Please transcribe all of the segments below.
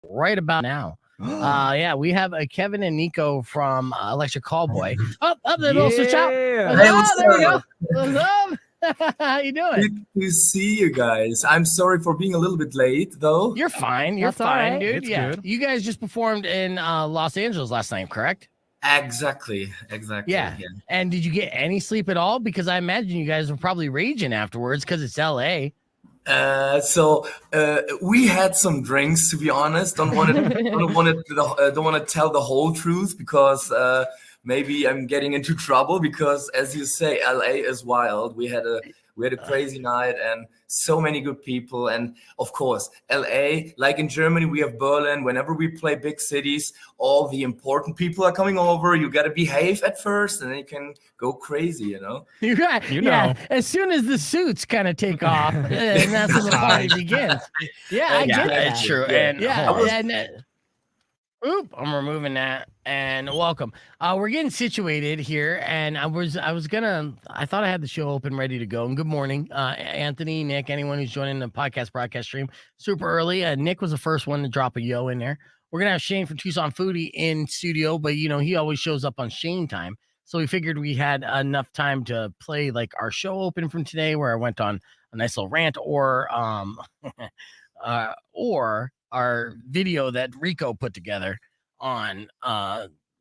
right about now. Yeah, we have Kevin and Nico from Electric Callboy. Up, they both switch out. Hey, There we go. What's up? How you doing? Good to see you guys. I'm sorry for being a little bit late, though. You're fine. You're That's all fine, right. dude. It's Yeah, good. you guys just performed in Los Angeles last night, correct? Exactly. Yeah. And did you get any sleep at all? Because I imagine you guys were probably raging afterwards because it's LA. So we had some drinks, to be honest. Don't want to tell the whole truth because maybe I'm getting into trouble. Because as you say, LA is wild. We had a crazy night and so many good people. And of course, LA, like in Germany, we have Berlin. Whenever we play big cities, all the important people are coming over. You got to behave at first and then you can go crazy, you know? You're right. You Yeah. know. As soon as the suits kind of take off, and that's when the party begins. Yeah, I get that. It's True. Yeah. And oop, I'm removing that. And welcome. We're getting situated here, and I thought I had the show open, ready to go. And good morning, Anthony, Nick, anyone who's joining the podcast broadcast stream super early. Nick was the first one to drop a yo in there. We're gonna have Shane from Tucson Foodie in studio, but he always shows up on Shane time. So we figured we had enough time to play like our show open from today, where I went on a nice little rant, or our video that Rico put together on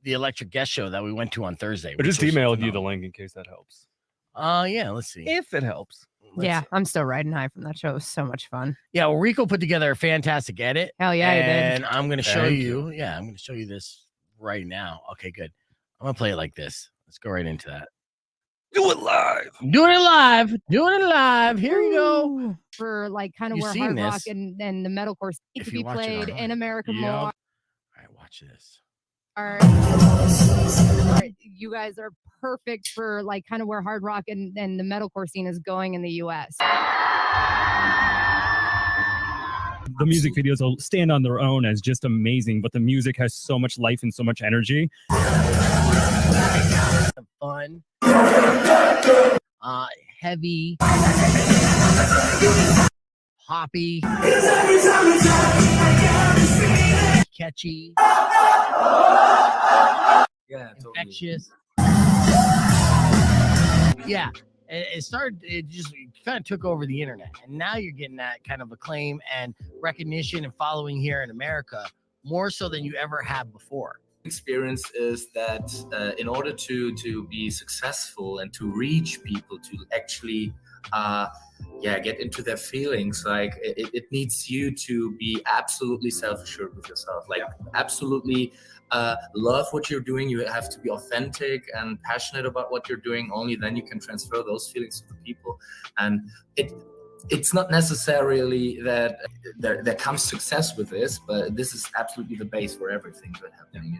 the Electric Guest Show that we went to on Thursday. I just emailed you the link in case that helps. Yeah, let's see. If it helps. Yeah, I'm still riding high from that show. It was so much fun. Yeah, well, Rico put together a fantastic edit. Hell yeah, he did. And I'm going to show Thank you. Yeah, I'm going to show you this right now. Okay, good. I'm going to play it like this. Let's go right into that. Do it live. Doing it live. Here you go. Ooh, for like kind of You've where seen hard rock this. and the metalcore need If to you be watch it played online. in America Yep. more. All right, watch this. You guys are perfect for like kind of where hard rock and the metalcore scene is going in the US. The music videos will stand on their own as just amazing, but the music has so much life and so much energy. Fun. Heavy. Hoppy. Catchy. Yeah, totally. Infectious. Yeah. It just kind of took over the internet. And now you're getting that kind of acclaim and recognition and following here in America more so than you ever have before. Experience is that in order to be successful and to reach people, to actually get into their feelings, like it needs you to be absolutely self-assured with yourself, like absolutely love what you're doing. You have to be authentic and passionate about what you're doing. Only then you can transfer those feelings to the people. And it's not necessarily that there comes success with this, but this is absolutely the base for everything that happening,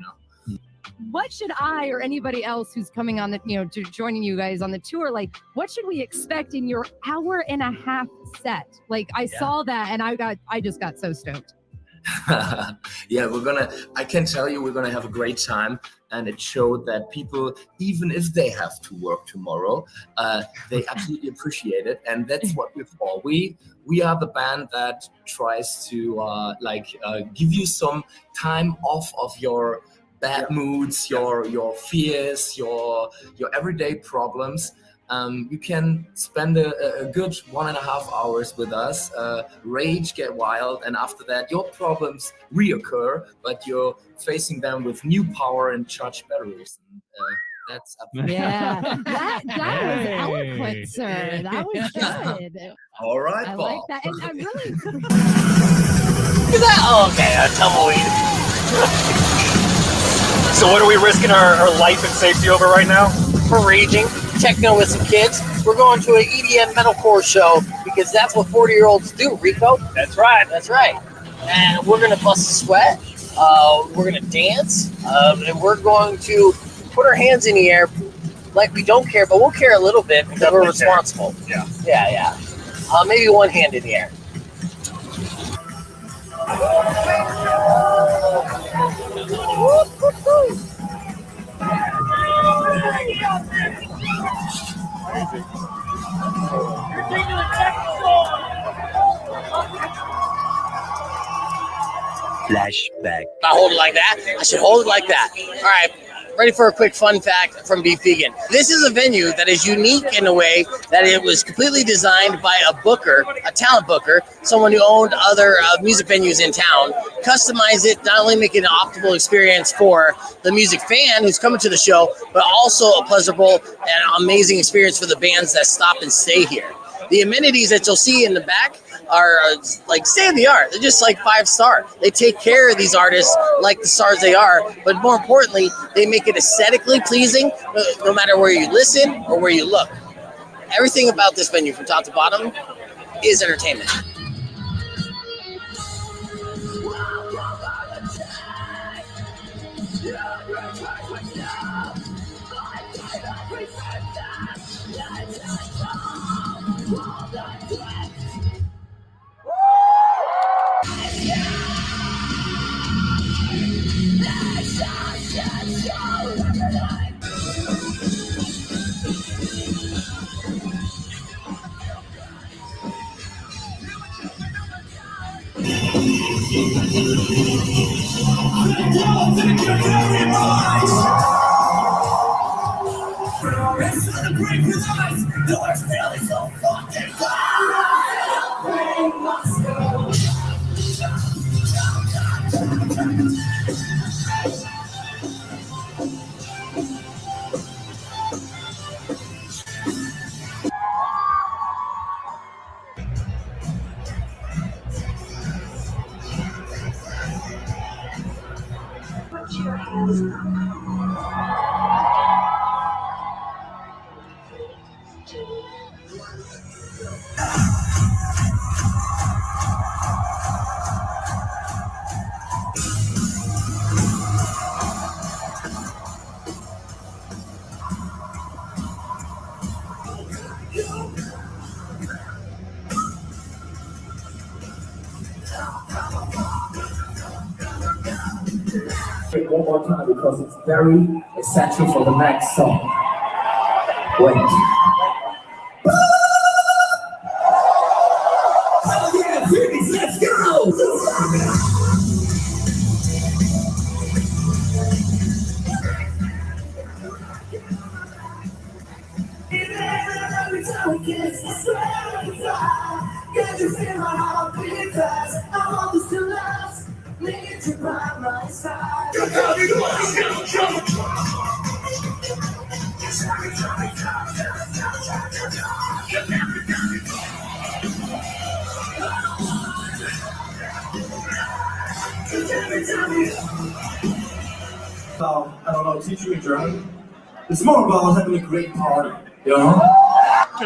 What should I or anybody else who's coming on the, to joining you guys on the tour, like, what should we expect in your 1.5-hour set? Like, I saw that and I just got so stoked. Yeah, I can tell you we're gonna have a great time, and it showed that people, even if they have to work tomorrow, they absolutely appreciate it, and that's what we're for. We are the band that tries to give you some time off of your bad moods, your fears, your everyday problems. You can spend a good 1.5 hours with us, rage, get wild, and after that, your problems reoccur, but you're facing them with new power and charged batteries. And, that's up to Yeah, that was Hey. eloquent, sir. That was good. All right, I Paul. like that, and I'm really. Look at that. Oh, okay, a tumbleweed. So what are we risking our life and safety over right now? We're raging, techno with some kids. We're going to an EDM metalcore show because that's what 40-year-olds do, Rico. That's right. That's right. And we're going to bust a sweat. We're going to dance. And we're going to put our hands in the air like we don't care, but we'll care a little bit because we're responsible. Yeah. Yeah. Maybe one hand in the air. Flashback. I hold it like that. I should hold it like that. All right. Ready for a quick fun fact from Beef Vegan. This is a venue that is unique in a way that it was completely designed by a booker, a talent booker, someone who owned other music venues in town, customized it, not only make it an optimal experience for the music fan who's coming to the show, but also a pleasurable and amazing experience for the bands that stop and stay here. The amenities that you'll see in the back are like state of the art. They're just like 5-star. They take care of these artists like the stars they are, but more importantly, they make it aesthetically pleasing no matter where you listen or where you look. Everything about this venue from top to bottom is entertainment. One more time because it's very essential for the next song. Wait. Oh yeah, Phoenix, let's go! I don't know, teach you in German. It's more about having a great party, you know?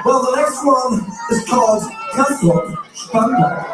Well, the next one is called Kassel Spannend.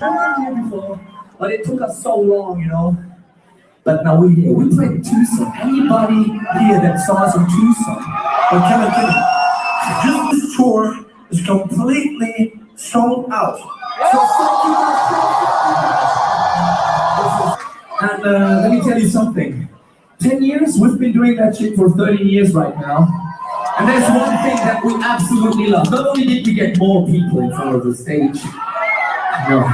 I've been here before, but it took us so long, you know. But now we're here. We played in Tucson. Anybody here that saw us in Tucson? But Kevin, this tour is completely sold out. And let me tell you something. 10 years, we've been doing that shit for 30 years right now. And there's one thing that we absolutely love. Not only did we get more people in front of the stage, no,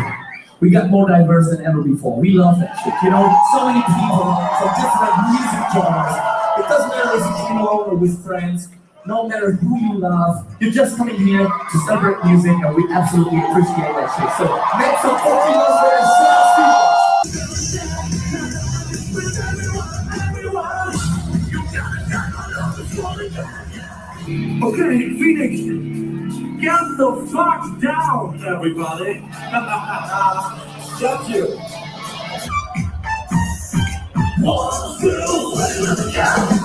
we got more diverse than ever before. We love that shit. You know, so many people from different music genres. It doesn't matter if you came over with friends, no matter who you love, you're just coming here to celebrate music, and we absolutely appreciate that shit. So make some fucking love for yourselves, people. Okay, Phoenix, get the fuck down, everybody. Got you. 1, 2, 3, go.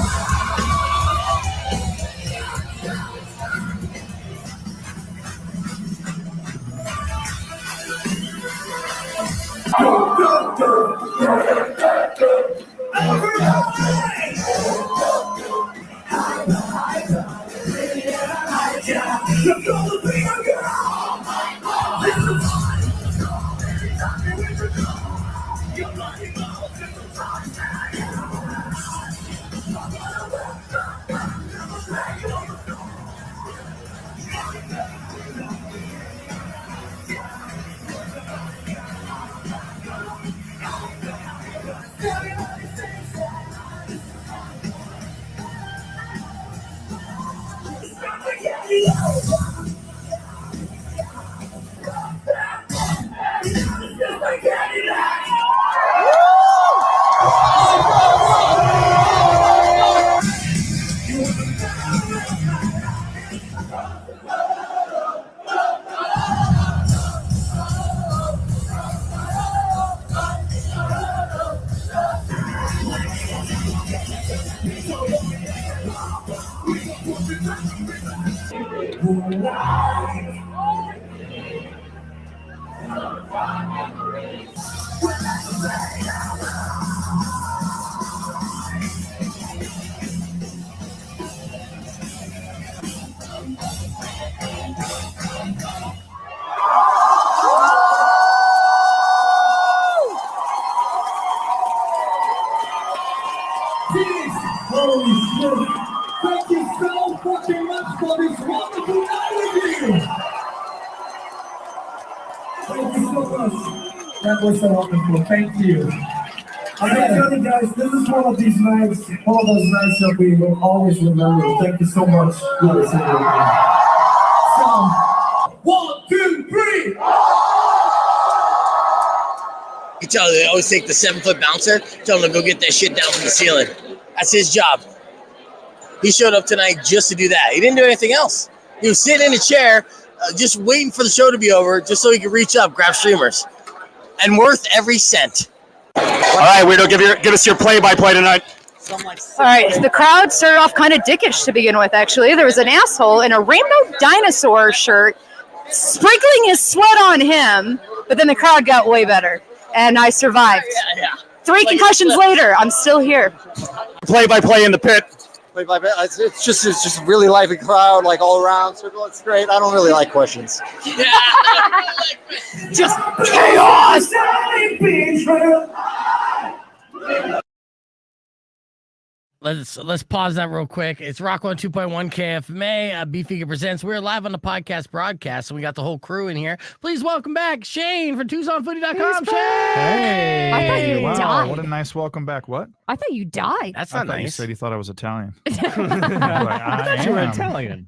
Holy shit! Thank you so fucking much for this wonderful night with you! Thank you so much. That was so wonderful. Thank you. I gotta tell you guys, this is one of those nights that we will always remember. Thank you so much. So, 1, 2, 3! You tell them they always take the 7-foot bouncer, tell him to go get that shit down from the ceiling. That's his job. He showed up tonight just to do that. He didn't do anything else. He was sitting in a chair, just waiting for the show to be over, just so he could reach up, grab streamers. And worth every cent. All right, Weirdo, give us your play-by-play tonight. All right, the crowd started off kind of dickish to begin with, actually. There was an asshole in a rainbow dinosaur shirt sprinkling his sweat on him, but then the crowd got way better, and I survived. Yeah. 3 concussions later, I'm still here. Play-by-play in the pit. Play-by-play. It's just a really lively crowd, like all around. Circle, it's great. I don't really like questions. Just chaos! Let's pause that real quick. It's Rock 102.1 KFMA. Beefeager presents. We're live on the podcast broadcast, and we got the whole crew in here. Please welcome back Shane from TucsonFoodie.com. Shane! Hey! I thought you died. What a nice welcome back. What? I thought you died. That's I not thought you nice. said you thought I was Italian. I thought you were Italian.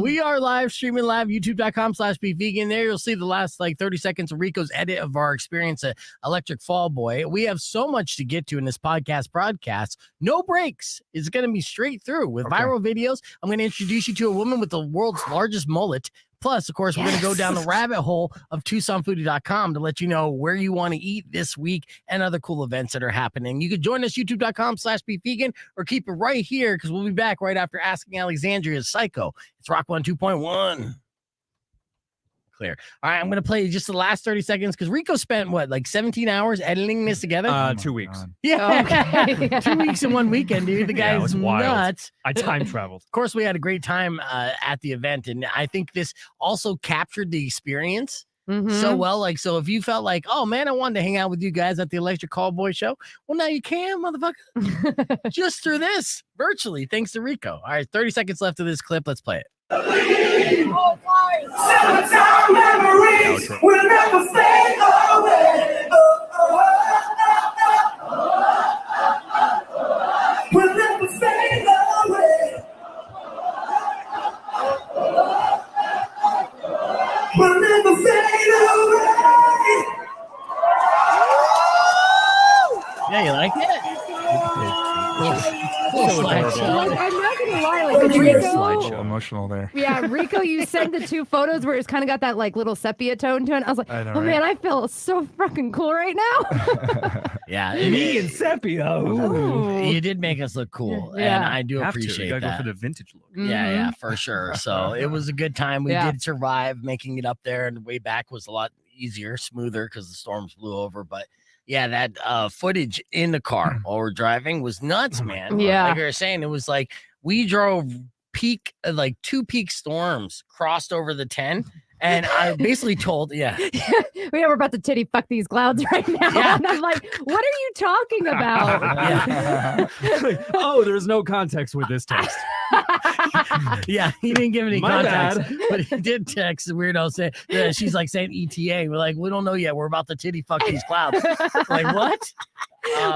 We are live streaming live youtube.com/bevegan. There you'll see the last 30 seconds of Rico's edit of our experience at Electric Fall Boy. We have so much to get to in this podcast broadcast. No breaks. It's going to be straight through with viral videos. I'm going to introduce you to a woman with the world's largest mullet. Plus, of course, we're going to go down the rabbit hole of TucsonFoodie.com to let you know where you want to eat this week and other cool events that are happening. You can join us youtube.com/bevegan or keep it right here because we'll be back right after Asking Alexandria's Psycho. It's Rock 102.1. Clear. All right, I'm going to play just the last 30 seconds because Rico spent, 17 hours editing this together? 2 weeks. God. Yeah. Okay. 2 weeks in 1 weekend, dude. The Yeah, it guy's was wild. nuts. I time traveled. Of course, we had a great time at the event, and I think this also captured the experience so well. So if you felt like, oh man, I wanted to hang out with you guys at the Electric Callboy show, well, now you can, motherfucker. Just through this virtually, thanks to Rico. All right, 30 seconds left of this clip. Let's play it. Summertime memories will never fade away. Will never fade away. Will never fade away. Yeah, you like it? Cool slideshow. I'm not gonna lie, the Rico, Emotional there. yeah, Rico, you sent the 2 photos where it's kind of got that like little sepia tone to it. I was like, I know, oh right? man, I feel so fucking cool right now. Yeah, Vegan sepia. Ooh. you did make us look cool, Yeah. and I do Have to. You appreciate gotta that. go for the vintage look. Yeah, for sure. So it was a good time. We Yeah. did survive making it up there, and the way back was a lot easier, smoother because the storms blew over. But yeah, that footage in the car while we're driving was nuts, man. Yeah. Like you were saying, it was like we drove like 2 peak storms crossed over the 10. And I basically told, we're about to titty fuck these clouds right now. Yeah. And I'm like, what are you talking about? Oh, there's no context with this text. Yeah, he didn't give any My context, bad. but he did text the weirdo saying, she's like saying ETA. We're like, we don't know yet. We're about to titty fuck these clouds. Like, what?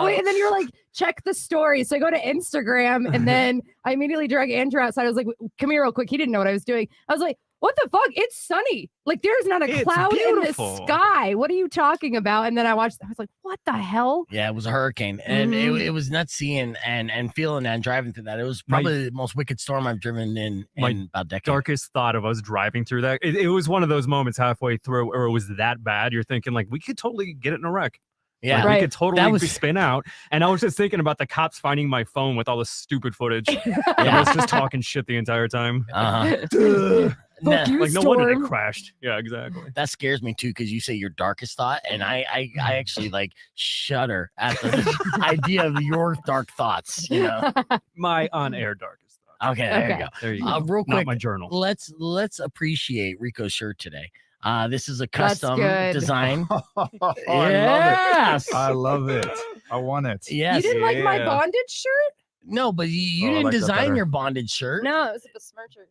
Wait, and then you're like, check the story. So I go to Instagram, and then I immediately drag Andrew outside. I was like, come here real quick. He didn't know what I was doing. I was like, what the fuck? It's sunny. Like, there's not a It's cloud beautiful. in the sky. What are you talking about? And then I watched, I was like, what the hell? Yeah, it was a hurricane, and it was nuts seeing and feeling that and driving through that. It was probably the most wicked storm I've driven in about a decade. Darkest thought of us driving through that. It was one of those moments halfway through where it was that bad. You're thinking like, we could totally get it in a wreck. Yeah, Like, Right. we could totally That was- spin out. And I was just thinking about the cops finding my phone with all the stupid footage. Yeah. I was just talking shit the entire time. Uh-huh. Nah, Fuck you, Like, no wonder it Storm. crashed. Yeah, exactly. that scares me too, because you say your darkest thought, and I actually like shudder at the idea of your dark thoughts. You know? My on-air darkest thought. Okay, there Okay. you go. There you go. Real Not quick, my journal. let's appreciate Rico's shirt today. This is a That's custom good. design. Yes. I love it. I want it. Yes. You didn't like my Yeah. bondage shirt? No, but you Oh, I didn't like that design better. your bondage shirt. No, it was a besmirchers.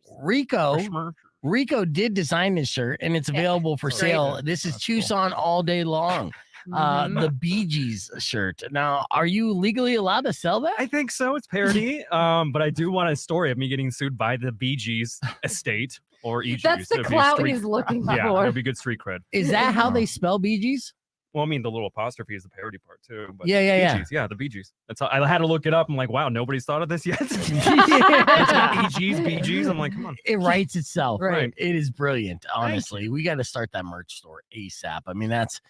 Rico did design his shirt, and it's available for Great. sale. This is That's cool. Tucson all day long. Mhm. The Bee Gees shirt. Now, are you legally allowed to sell that? I think so. It's parody. But I do want a story of me getting sued by the Bee Gees estate or EGs. That's the It'd be clout street- he's looking Yeah, for. it'd be good street cred. Is that how they spell Bee Gees? Well, I mean, the little apostrophe is the parody part too. But Yeah, yeah, Bee yeah. Gees, yeah, the Bee Gees. That's how I had to look it up. I'm like, wow, nobody's thought of this yet. It's not EGs, Bee Gees. I'm like, come on. It writes itself. Right. It is brilliant. Honestly, we got to start that merch store ASAP. I mean, that's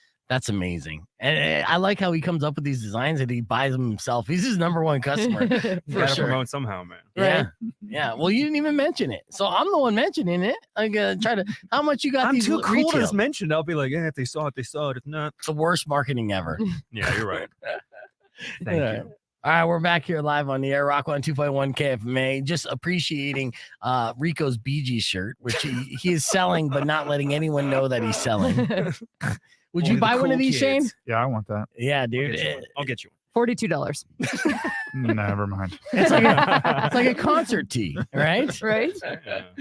amazing. And I like how he comes up with these designs and he buys them himself. He's his number one customer. You For gotta sure. promote somehow, man. Yeah. Yeah. Well, you didn't even mention it. So I'm the one mentioning it. I'm going to try to, how much you got I'm these too cool to retail? just mention. I'll be like, yeah, if they saw it, they saw it. If not, It's the worst marketing ever. yeah, you're right. Thank Yeah. you. All right, we're back here live on the air, Rock 102.1 KFMA. Just appreciating Rico's Bee Gees shirt, which he is selling, but not letting anyone know that he's selling. Would Only you the buy one cool of these, Shane? kids. Yeah, I want that. Yeah, I'll dude. get you one. I'll get you $42. Never mind. It's like a concert tee, right? Right?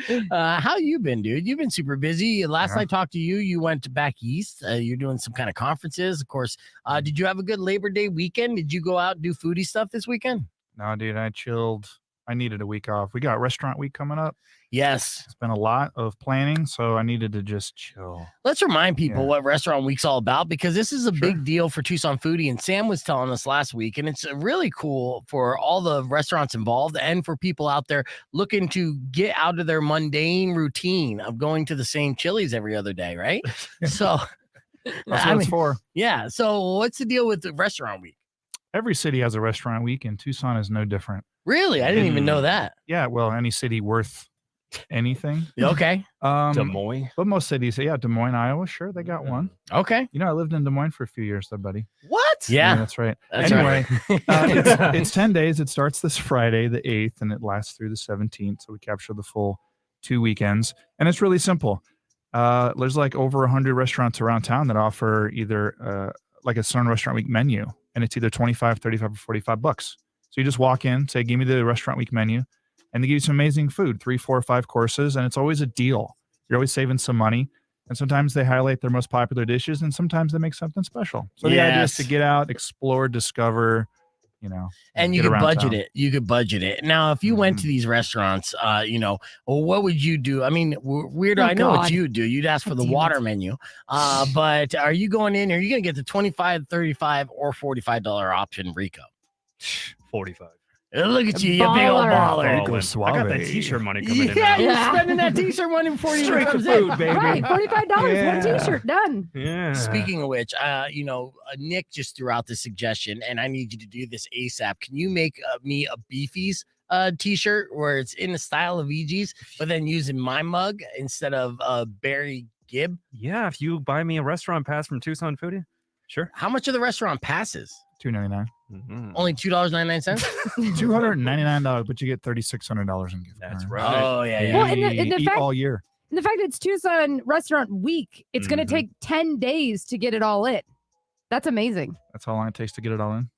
one. How you been, dude? You've been super busy. Last Yeah. I talked to you, you went back east. You're doing some kind of conferences, of course. Did you have a good Labor Day weekend? Did you go out and do foodie stuff this weekend? No, dude, I chilled. I needed a week off. We got restaurant week coming up. Yes. It's been a lot of planning, so I needed to just chill. Let's remind people Yeah. what Restaurant Week's all about, because this is a Sure. big deal for Tucson Foodie. And Sam was telling us last week, and it's really cool for all the restaurants involved and for people out there looking to get out of their mundane routine of going to the same Chili's every other day, right? So, That's what I it's mean, for. yeah. So, what's the deal with the Restaurant Week? Every city has a restaurant week, and Tucson is no different. Really? I didn't even know that. Yeah, well, any city worth anything. Okay. Des Moines. But most cities, yeah, Des Moines, Iowa, sure, they got one. Okay. You know, I lived in Des Moines for a few years, though, buddy. What? Yeah. that's right. That's anyway, right. it's 10 days. It starts this Friday, the 8th, and it lasts through the 17th. So we capture the full 2 weekends. And it's really simple. There's like over 100 restaurants around town that offer either like a Southern Restaurant Week menu, and it's either 25, 35, or 45 bucks. So you just walk in, say, give me the Restaurant Week menu, and they give you some amazing food, 3, 4, 5 courses, and it's always a deal. You're always saving some money. And sometimes they highlight their most popular dishes, and sometimes they make something special. So the idea is to Yes. get out, explore, discover, you know. And you get could around budget town. it. You could budget it. Now, if you went to these restaurants, well, what would you do? I mean, Weirdo, Oh, I know what God. you would do. You'd ask for the Damn it. water menu. But are you going in? Are you going to get the $25, $35, or $45 option, Rico? 45. Look at you, you big old baller. Rico I got that Suave. t-shirt money coming in. Yeah, now. you're Yeah. spending that t-shirt money before you Straight to comes food, in. baby. Right, $45, Yeah. one t-shirt, done. Yeah. Speaking of which, Nick just threw out the suggestion, and I need you to do this ASAP. Can you make me a Beefies t-shirt where it's in the style of EG's, but then using my mug instead of Barry Gibb? Yeah, if you buy me a restaurant pass from Tucson Foodie, sure. How much are the restaurant passes? $299. Mhm. Only $2.99. $299, but you get $3,600 in gift That's cards. right. Oh yeah, Well, yeah. and the Eat fact- all year. And the fact that it's Tucson Restaurant Week, it's going to Mhm. take 10 days to get it all in. That's amazing. That's how long it takes to get it all in.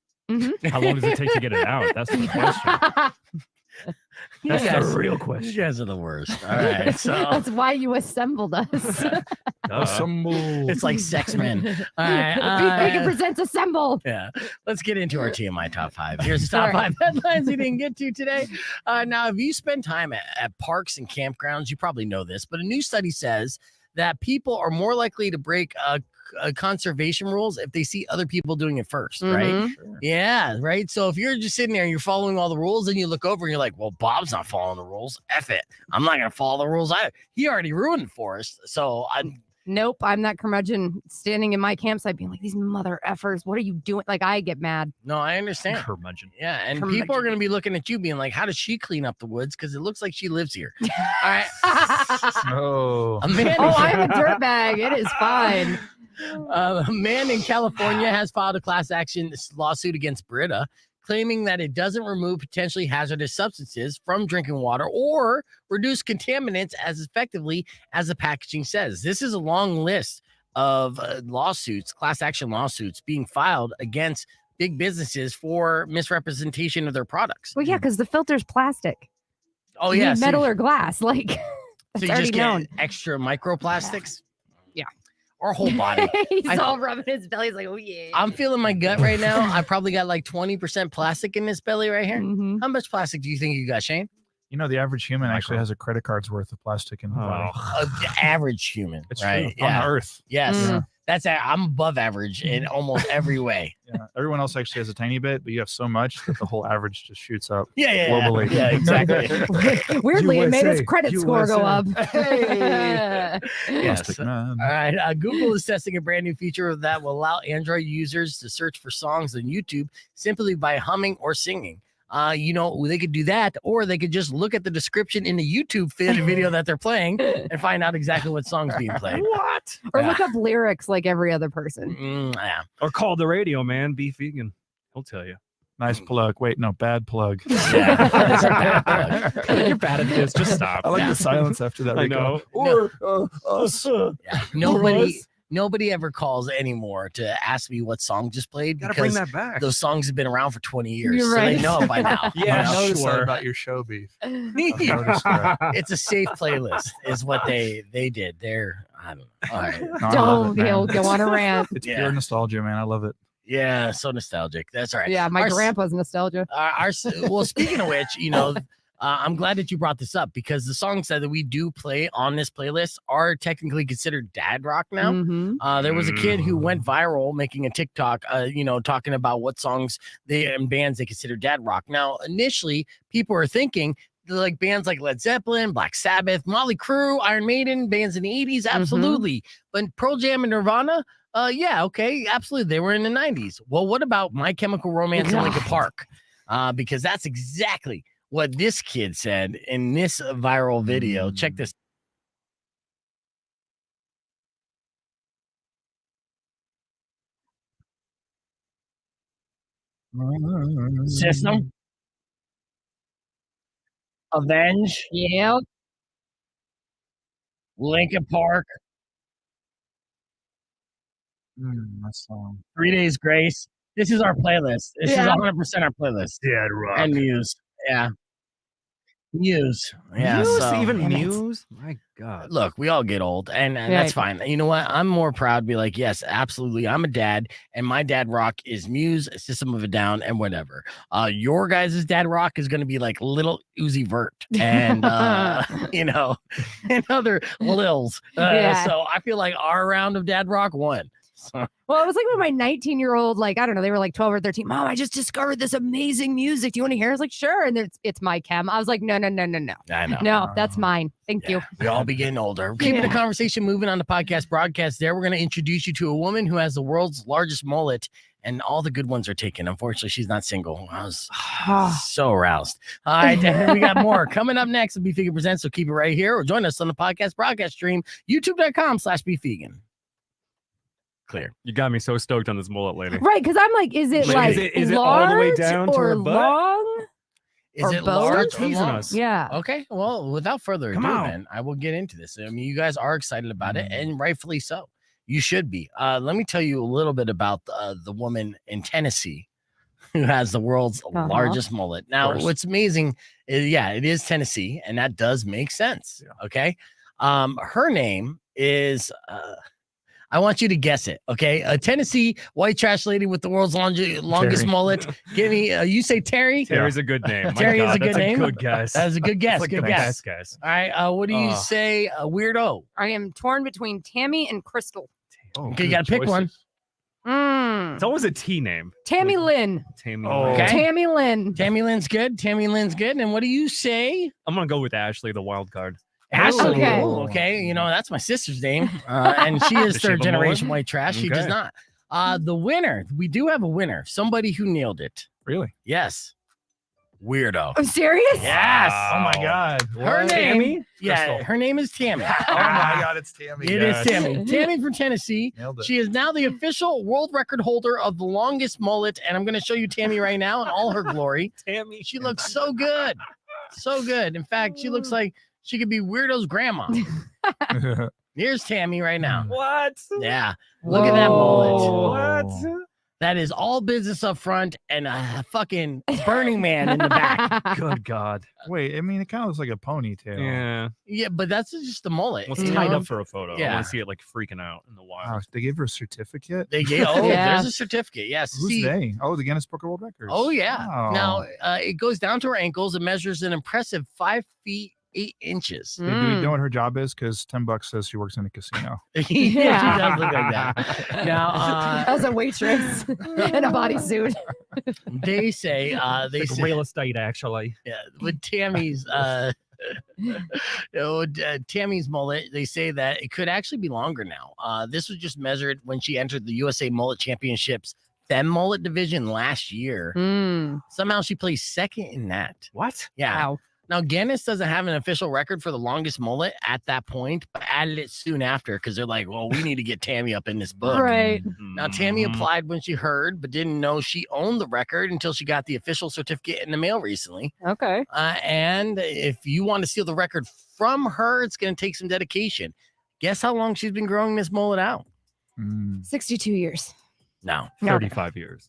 How long does it take to get it out? That's the question. You That's guys- the real You question. guys are the worst. All right, so That's why you assembled us. Assemble. it's like sex men. All right, Vegan presents Assemble. yeah. Let's get into our TMI top 5. Here's the top All right. 5 headlines we didn't get to today. Now, if you spend time at parks and campgrounds, you probably know this, but a new study says that people are more likely to break conservation rules if they see other people doing it 1st, right? Mhm. Yeah, right. So if you're just sitting there and you're following all the rules, and you look over and you're like, well, Bob's not following the rules. F it. I'm not going to follow the rules either. He already ruined it for us. So I'm, Nope, I'm that curmudgeon standing in my campsite being like, these mother effers, what are you doing? Like, I get mad. no, I understand. Curmudgeon. Yeah, and people are going to be looking at you being like, how does she clean up the woods? Because it looks like she lives here. All right. Oh. A man, Oh, I'm a dirtbag. It is fine. a man in California has filed a class action lawsuit against Brita, claiming that it doesn't remove potentially hazardous substances from drinking water or reduce contaminants as effectively as the packaging says. This is a long list of lawsuits, class action lawsuits being filed against big businesses for misrepresentation of their products. Well, yeah, because the filter's plastic. Oh, You yeah. need metal or glass. Like, so that's you already just get known. extra microplastics? Yeah. Or whole body. He's I- all rubbing his belly. He's like, oh, yeah. I'm feeling my gut right now. I probably got like 20% plastic in this belly right here. Mhm. How much plastic do you think you got, Shane? You know, the average human actually has a credit card's worth of plastic in the body. The average human, It's right? true. On the earth. Yes. Mm. That's I'm above average in almost every way. Yeah. Everyone else actually has a tiny bit, but you have so much that the whole average just shoots up. Yeah, Globally. yeah, exactly. Weirdly, it made his USA, credit score go up. Yes. Plastic All man. right. Google is testing a brand new feature that will allow Android users to search for songs on YouTube simply by humming or singing. They could do that, or they could just look at the description in the YouTube video that they're playing and find out exactly what song's being played. What? Or Yeah. look up lyrics like every other person. Yeah. Or call the radio man. Be vegan. He'll tell you. Nice plug. Wait, no, bad plug. Yeah. That's a bad plug. You're bad at this. Just stop. I like Yeah. the silence after that. I Rico. know. Or us. Yeah. Nobody ever calls anymore to ask me what song just played Gotta bring because that back. those songs have been around for 20 years. You're So right. they know it by now. Yeah, You know? I noticed that Sure. about your show beef. I've noticed that. It's a safe playlist, is what they did. I don't know. All right. No, I love Don't it, man. he'll go on a rant. It's Yeah. pure nostalgia, man. I love it. Yeah, so nostalgic. That's all right. Yeah, my Our- grandpa's nostalgia. Well, speaking of which, I'm glad that you brought this up because the songs that we do play on this playlist are technically considered dad rock now. Mhm. There was a kid who went viral making a TikTok, talking about what songs and bands they consider dad rock. Now, initially, people are thinking like bands like Led Zeppelin, Black Sabbath, Motley Crue, Iron Maiden, bands in the 80s, absolutely. But Pearl Jam and Nirvana, yeah, okay, absolutely. They were in the 90s. Well, what about My Chemical Romance and Linkin Park? Because that's exactly what this kid said in this viral video. Check this. System. Avenge. Yep. Linkin Park. That song. 3 Days Grace. This is our playlist. This is Yeah. 100% our playlist. Dad rock. And Muse. Yeah. Muse. Yeah. Muse? so- Even and it's- Muse? My God. Look, we all get old, and that's fine. You know what? I'm more proud to be like, yes, absolutely. I'm a dad, and my dad rock is Muse, System of a Down, and whatever. Your guys' dad rock is going to be like Little Uzi Vert and, and other Lils. Yeah. So I feel like our round of dad rock won. Well, it was like when my 19-year-old, like, I don't know, they were like 12 or 13. Mom, I just discovered this amazing music. Do you want to hear it? I was like, sure. And it's my chem. I was like, no. I know. No, that's mine. Thank you. We all be getting older. Keeping the conversation moving on the podcast broadcast there, we're going to introduce you to a woman who has the world's largest mullet, and all the good ones are taken. Unfortunately, she's not single. I was so aroused. All right, we got more coming up next on Beef Vegan Presents, so keep it right here or join us on the podcast broadcast stream, youtube.com/beefvegan. Clear. You got me so stoked on this mullet lady. Right, because I'm like, is it like is it large all the way down to or her butt? long? Is or it both? large or Teasing long? us. Yeah. Okay, well, without further ado, Come on. then I will get into this. I mean, you guys are excited about it, and rightfully so. You should be. Let me tell you a little bit about the woman in Tennessee who has the world's largest mullet. Now, what's amazing is, it is Tennessee, and that does make sense. Yeah. Okay. Her name is, I want you to guess it. Okay. A Tennessee white trash lady with the world's longest mullet. Give me, you say Terry? Terry's a good name. Terry is a good name. Good guess. That is a good guess. Like good guess. All right. What do you say, Weirdo? I am torn between Tammy and Crystal. Okay, you got to pick one. It's always a T name. Tammy Lynn. Tammy. Okay. Tammy Lynn. Tammy Lynn's good. Tammy Lynn's good. And what do you say? I'm gonna go with Ashley, the wild card. Ashley. Okay. Okay. You know, that's my sister's name. And she is Does she have third a generation mullet? white trash. She Okay. does not. The winner, we do have a winner. Somebody who nailed it. Really? Yes. Weirdo. I'm serious? Yes. Oh my God. Her name. Tammy? Yeah, Crystal. her name is Tammy. Oh my God, it's Tammy. It is Tammy. Tammy from Tennessee. Nailed it. She is now the official world record holder of the longest mullet. And I'm going to show you Tammy right now in all her glory. Tammy. She looks so good. So good. In fact, she looks like she could be Weirdo's grandma. Here's Tammy right now. What? Yeah. Look at that mullet. What? That is all business up front and a fucking Burning Man in the back. Good God. Wait, I mean, it kind of looks like a ponytail. Yeah. Yeah, but that's just the mullet. Let's you tie it know? up for a photo. I Yeah. want to see it like freaking out in the wild. Wow, they gave her a certificate. They gave, Yeah. there's a certificate. Yes. Who's See, they? Oh, the Guinness Book of World Records. oh, yeah. Wow. Now, it goes down to her ankles. It measures an impressive 5 feet 8 inches. Hey, do we know what her job is? Because $10 says she works in a casino. Yeah, she does look like that. Now, As a waitress in a bodysuit. they say, they It's like say, real estate, actually. yeah, with Tammy's, Tammy's mullet, they say that it could actually be longer now. This was just measured when she entered the USA Mullet Championships Femme Mullet division last year. Somehow she placed second in that. What? Yeah. Wow. Now, Guinness doesn't have an official record for the longest mullet at that point, but added it soon after because they're like, well, we need to get Tammy up in this book. Right. Now, Tammy applied when she heard, but didn't know she owned the record until she got the official certificate in the mail recently. Okay. And if you want to steal the record from her, it's going to take some dedication. Guess how long she's been growing this mullet out? 62 years. No. 35 years.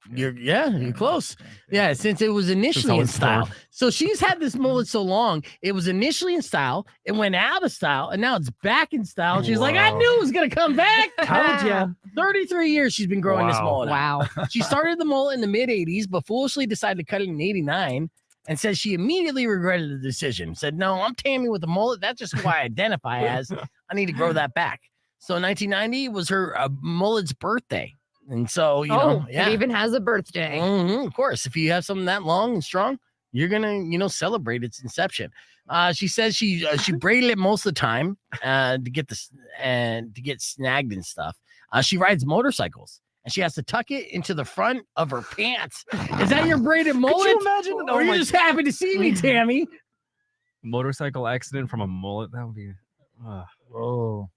You're close. Yeah, since it was initially in style. So she's had this mullet so long, it was initially in style, it went out of style, and now it's back in style. She's like, I knew it was gonna come back. Told ya. 33 years she's been growing this mullet. Wow. She started the mullet in the mid 80s, but foolishly decided to cut it in 89 and says she immediately regretted the decision. Said, no, I'm Tammy with a mullet. That's just who I identify as. I need to grow that back. So 1990 was her mullet's birthday. And so, you know, It even has a birthday. Of course, if you have something that long and strong, you're gonna, celebrate its inception. She says she braided it most of the time to get this and to get snagged and stuff. She rides motorcycles and she has to tuck it into the front of her pants. Is that your braided mullet? Could you imagine? Or are you just happy to see me, Tammy? Motorcycle accident from a mullet. That would be. Whoa.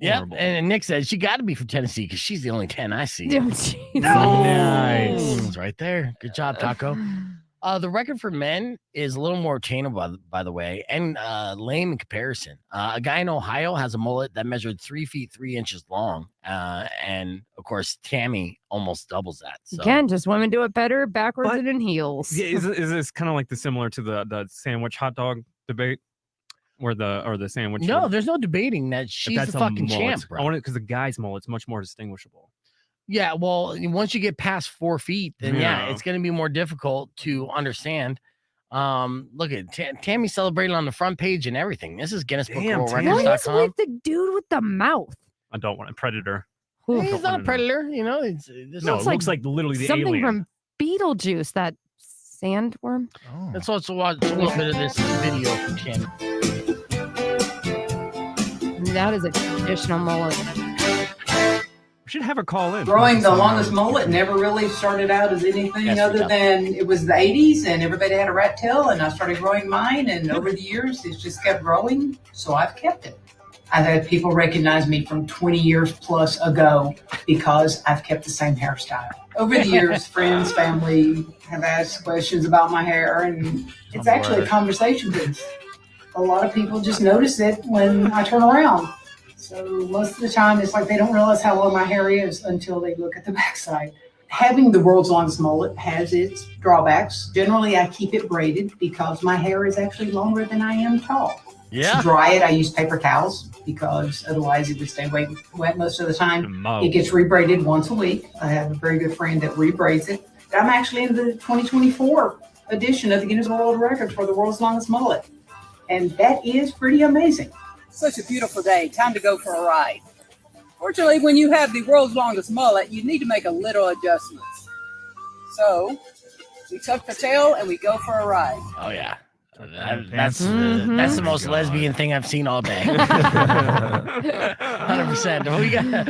Yep. And Nick says she got to be from Tennessee because she's the only 10 I see. Oh, jeez. Nice. It's right there. Good job, Taco. The record for men is a little more attainable, by the way, and lame in comparison. A guy in Ohio has a mullet that measured 3 feet 3 inches long, and of course, Tammy almost doubles that. So. Again, just women do it better backwards and in heels. Yeah, is this kind of like similar to the sandwich hot dog debate? Or the sandwich? No, there's no debating that she's the fucking champ, bro. I want it because the guy's mullet's much more distinguishable. Yeah, well, once you get past 4 feet, then it's going to be more difficult to understand. Look at Tammy celebrating on the front page and everything. This is Guinness Book of World What is Records.com. with the dude with the mouth? I don't want a predator. He's not a predator, you know. It's No, it looks like literally the something alien. from Beetlejuice, that sandworm. Oh. Let's also watch a little bit of this video from Tammy. That is a traditional mullet. We should have her call in. Growing the longest mullet never really started out as anything other than it was the 80s and everybody had a rat tail, and I started growing mine, and over the years it's just kept growing, so I've kept it. I've had people recognize me from 20 years plus ago because I've kept the same hairstyle. Over the years, friends, family have asked questions about my hair, and it's actually a conversation piece. A lot of people just notice it when I turn around. So most of the time, it's like they don't realize how long my hair is until they look at the backside. Having the world's longest mullet has its drawbacks. Generally, I keep it braided because my hair is actually longer than I am tall. Yeah. To dry it, I use paper towels because otherwise it would stay wet most of the time. It gets rebraided once a week. I have a very good friend that rebraids it. I'm actually in the 2024 edition of the Guinness World Records for the world's longest mullet. And that is pretty amazing. Such a beautiful day. Time to go for a ride. Fortunately, when you have the world's longest mullet, you need to make a little adjustments. So we tuck the tail and we go for a ride. Oh yeah. That's the most lesbian thing I've seen all day. 100%. We got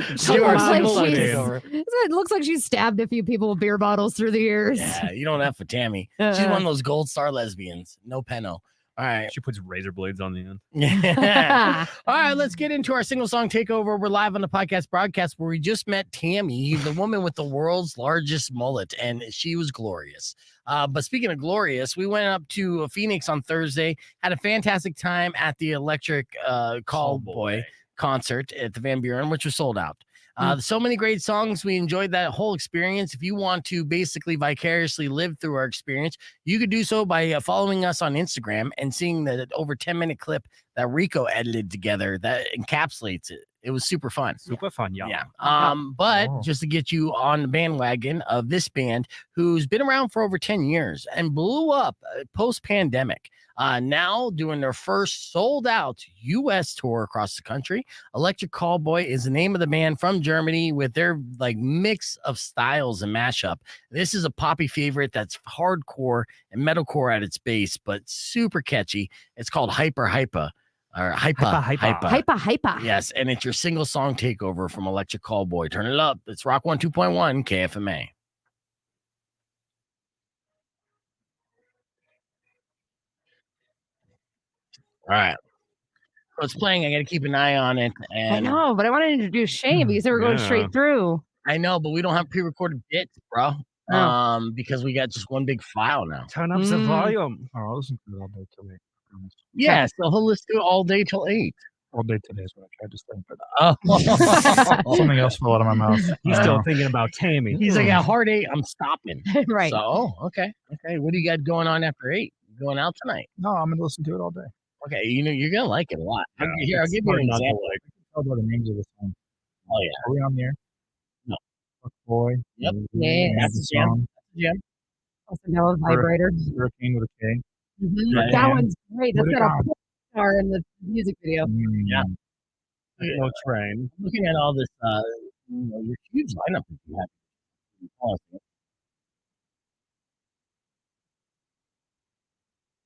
It looks like she's stabbed a few people with beer bottles through the ears. Yeah, you don't F with Tammy. She's one of those gold star lesbians. No penno. All right. She puts razor blades on the end. Yeah. All right, let's get into our single song takeover. We're live on the podcast broadcast where we just met Tammy, the woman with the world's largest mullet, and she was glorious. But speaking of glorious, we went up to Phoenix on Thursday, had a fantastic time at the Electric Callboy concert at the Van Buren, which was sold out. So many great songs. We enjoyed that whole experience. If you want to basically vicariously live through our experience, you could do so by following us on Instagram and seeing the over 10-minute clip that Rico edited together that encapsulates it. It was super fun. Super fun, yeah. Yeah. But just to get you on the bandwagon of this band who's been around for over 10 years and blew up post-pandemic. Now doing their first sold-out U.S. tour across the country. Electric Callboy is the name of the band from Germany with their like mix of styles and mashup. This is a poppy favorite that's hardcore and metalcore at its base, but super catchy. It's called Hyper. Or Hyper. Yes, and it's your single song takeover from Electric Callboy. Turn it up. It's Rock 102.1 KFMA. All right. So it's playing. I got to keep an eye on it. And I know, but I wanted to introduce Shane because they were going straight through. I know, but we don't have pre-recorded bits, bro. Because we got just one big file now. Turn up the volume. Oh, I'll listen to it all day till 8. Yeah, so he'll listen to it all day till 8. All day today is what I tried to say. But something else fell out of my mouth. He's still thinking about Tammy. He's like, at hard 8, I'm stopping. Right. So, okay. What do you got going on after 8? You going out tonight? No, I'm going to listen to it all day. Okay, you know, you're going to like it a lot. Yeah, I'll give you an example. I can tell by the names of the song. Oh, yeah. Are we on the air? No. Boy. Yep. Yeah. That's the song. Yeah. Also know Vibrator. Hurricane with a K. Mm-hmm. That one's great. That's got a star in the music video. Yeah. No train. Looking at all this, your huge lineup that you have.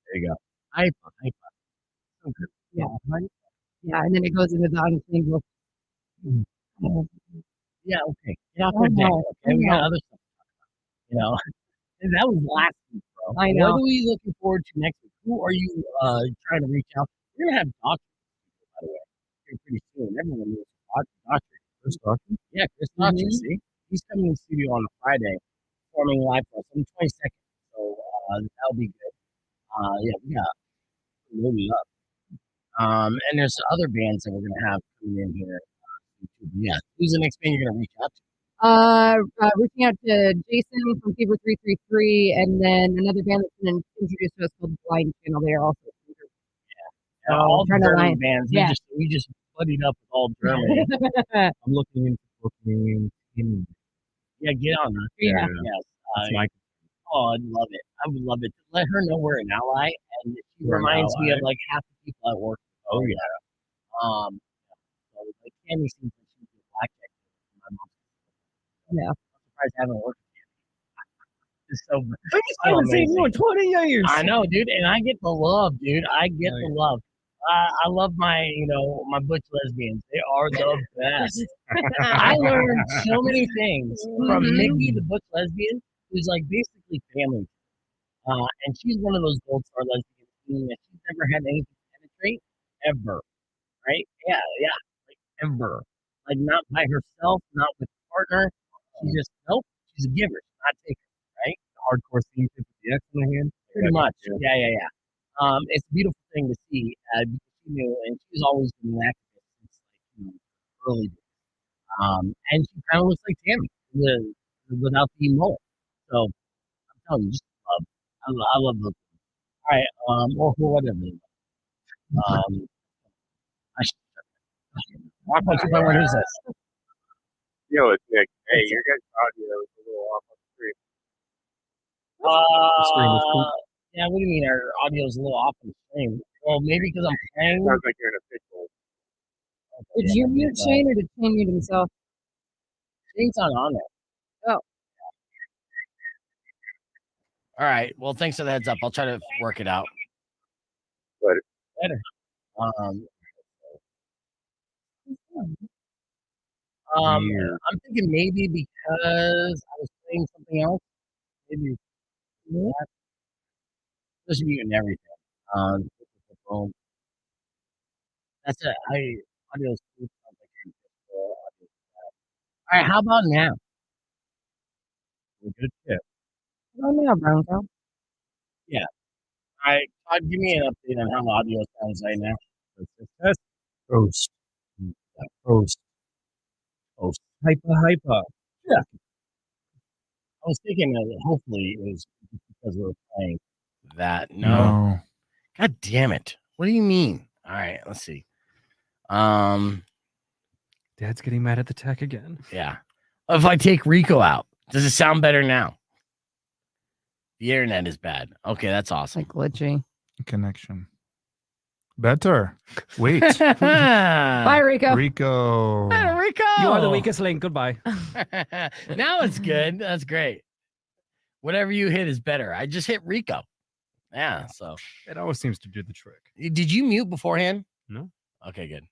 There you go. Hyper. Yeah. Yeah, and then it goes into the untangled. Yeah, okay. Get off my deck. Okay, we got other stuff. You know, and that was last week, bro. I know. What are we looking forward to next week? Who are you trying to reach out? We're gonna have doctors, by the way, here pretty soon. Everyone knows doctor. Chris Doctor? Yeah, Chris Doctor. See, he's coming in the studio on a Friday, performing live for us on the 22nd. So that'll be good. We got loaded up. And there's other bands that we're gonna have coming in here. Yeah, who's the next band you're gonna reach out to? Reaching out to Jason from Fever 333, and then another band that's been introduced to us called Blind Channel. They are also all trying to German line bands. Yeah. We just buddied up with all Germany. I'm looking into booking. Yeah, get on her. Yeah. Yes. That's my Oh, I'd love it. I would love it. Let her know we're an ally, and she We're an reminds me of ally. like half the people I work with. Oh, yeah. So like Tammy seems like she's a blackjack. My mom's Yeah. I'm surprised I haven't worked. It's so, I haven't seen you in 20 years. I know, dude, and I get the love, dude. I get the love. I love my, my butch lesbians. They are the best. I learned so many things from Nikki, the butch lesbian, who's like basically family. And she's one of those gold star lesbians, meaning that she's never had anything penetrate ever, right? Yeah, like ever. Like not by herself, not with a partner. She just nope. She's a giver, not taker, right? Hardcore scene with the X in the hand. Pretty much. Yeah. It's a beautiful thing to see because she knew, and she's always been an activist since like early days. And she kind of looks like Tammy without the mullet. So I'm telling you, just love. I love those. All right. Or for whatever. I should. Walk on 2.1. Who's this? Yo, it's Nick. Hey, your guys' audio is a little off on the stream. Yeah, what do you mean? Our audio is a little off on the stream. Well, maybe because I'm playing. Sounds like you're in a pickle. Did you mute Shane or did Shane mute himself? Shane's not on there. Oh. All right. Well, thanks for the heads up. I'll try to work it out. Better. I'm thinking maybe because I was playing something else. Maybe just muting everything. That's it. Audio. All right. How about now? Good tip. Oh, yeah, Bronco. Yeah. All right. Todd, give me an update on how the audio sounds right now. Test. Post. Hyper. Yeah. I was thinking that hopefully it was because we were playing that. No. God damn it. What do you mean? All right. Let's see. Dad's getting mad at the tech again. Yeah. If I take Rico out, does it sound better now? The internet is bad. Okay, that's awesome. Like glitchy. Connection. Better. Wait. Bye, Rico. Rico. Rico. You are the weakest link. Goodbye. Now it's good. That's great. Whatever you hit is better. I just hit Rico. Yeah, so it always seems to do the trick. Did you mute beforehand? No. Okay, good.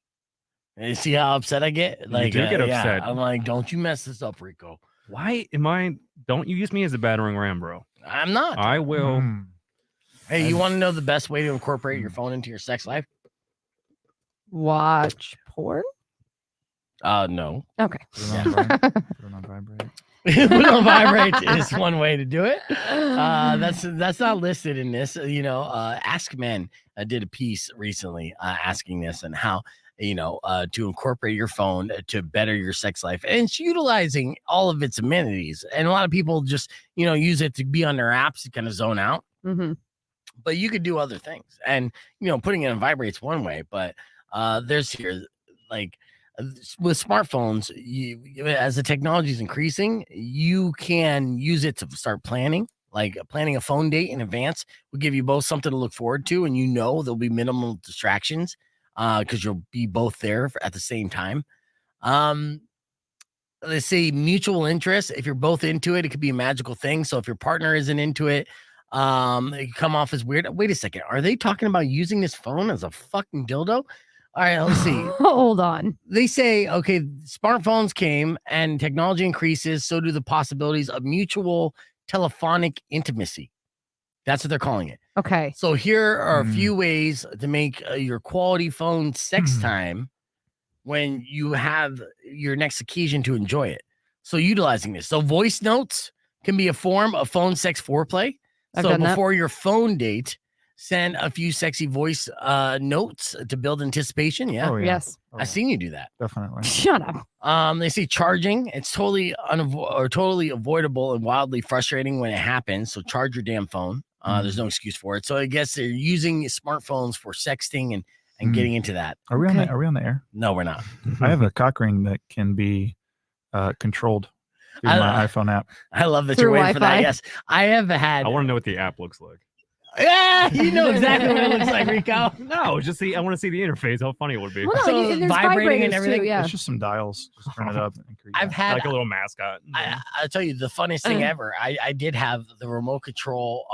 You see how upset I get? Like, you do get yeah, upset. I'm like, don't you mess this up, Rico. Why am I? Don't you use me as a battering ram, bro? I'm not. I will. Hey, you want to know the best way to incorporate your phone into your sex life? Watch porn? No. Okay. Put it on vibrate. Put it on vibrate is one way to do it. That's not listed in this. Ask Men did a piece recently asking this and how to incorporate your phone to better your sex life, and it's utilizing all of its amenities. And a lot of people just use it to be on their apps to kind of zone out. Mm-hmm. But you could do other things, and putting it on vibrate's one way. But there's here like with smartphones, as the technology is increasing, you can use it to start planning. Like planning a phone date in advance will give you both something to look forward to, and there'll be minimal distractions because you'll be both there at the same time. Let's say mutual interest. If you're both into it, it could be a magical thing. So if your partner isn't into it, it can come off as weird. Wait a second. Are they talking about using this phone as a fucking dildo? All right, let's see. Hold on. They say, okay, smartphones came and technology increases. So do the possibilities of mutual telephonic intimacy. That's what they're calling it. Okay. So here are a few ways to make your quality phone sex time when you have your next occasion to enjoy it. So utilizing this. So voice notes can be a form of phone sex foreplay. So before your phone date, send a few sexy voice notes to build anticipation. Yeah. Oh, yeah. Yes. I've seen you do that. Definitely. Shut up. They say charging. It's totally totally avoidable and wildly frustrating when it happens. So charge your damn phone. There's no excuse for it. So I guess they're using smartphones for sexting and getting into that. Are we on the air? No, we're not. I have a cock ring that can be controlled through my iPhone app. I love that you're waiting for that. Yes, I have had. I want to know what the app looks like. Yeah, you know exactly what it looks like, Rico. No, just see. I want to see the interface. How funny it would be. Well, no, So there's vibrating and vibrators everything? Too, yeah. It's just some dials. Just turn it up. And create I've had like a little mascot. I'll tell you the funniest thing ever. I did have the remote control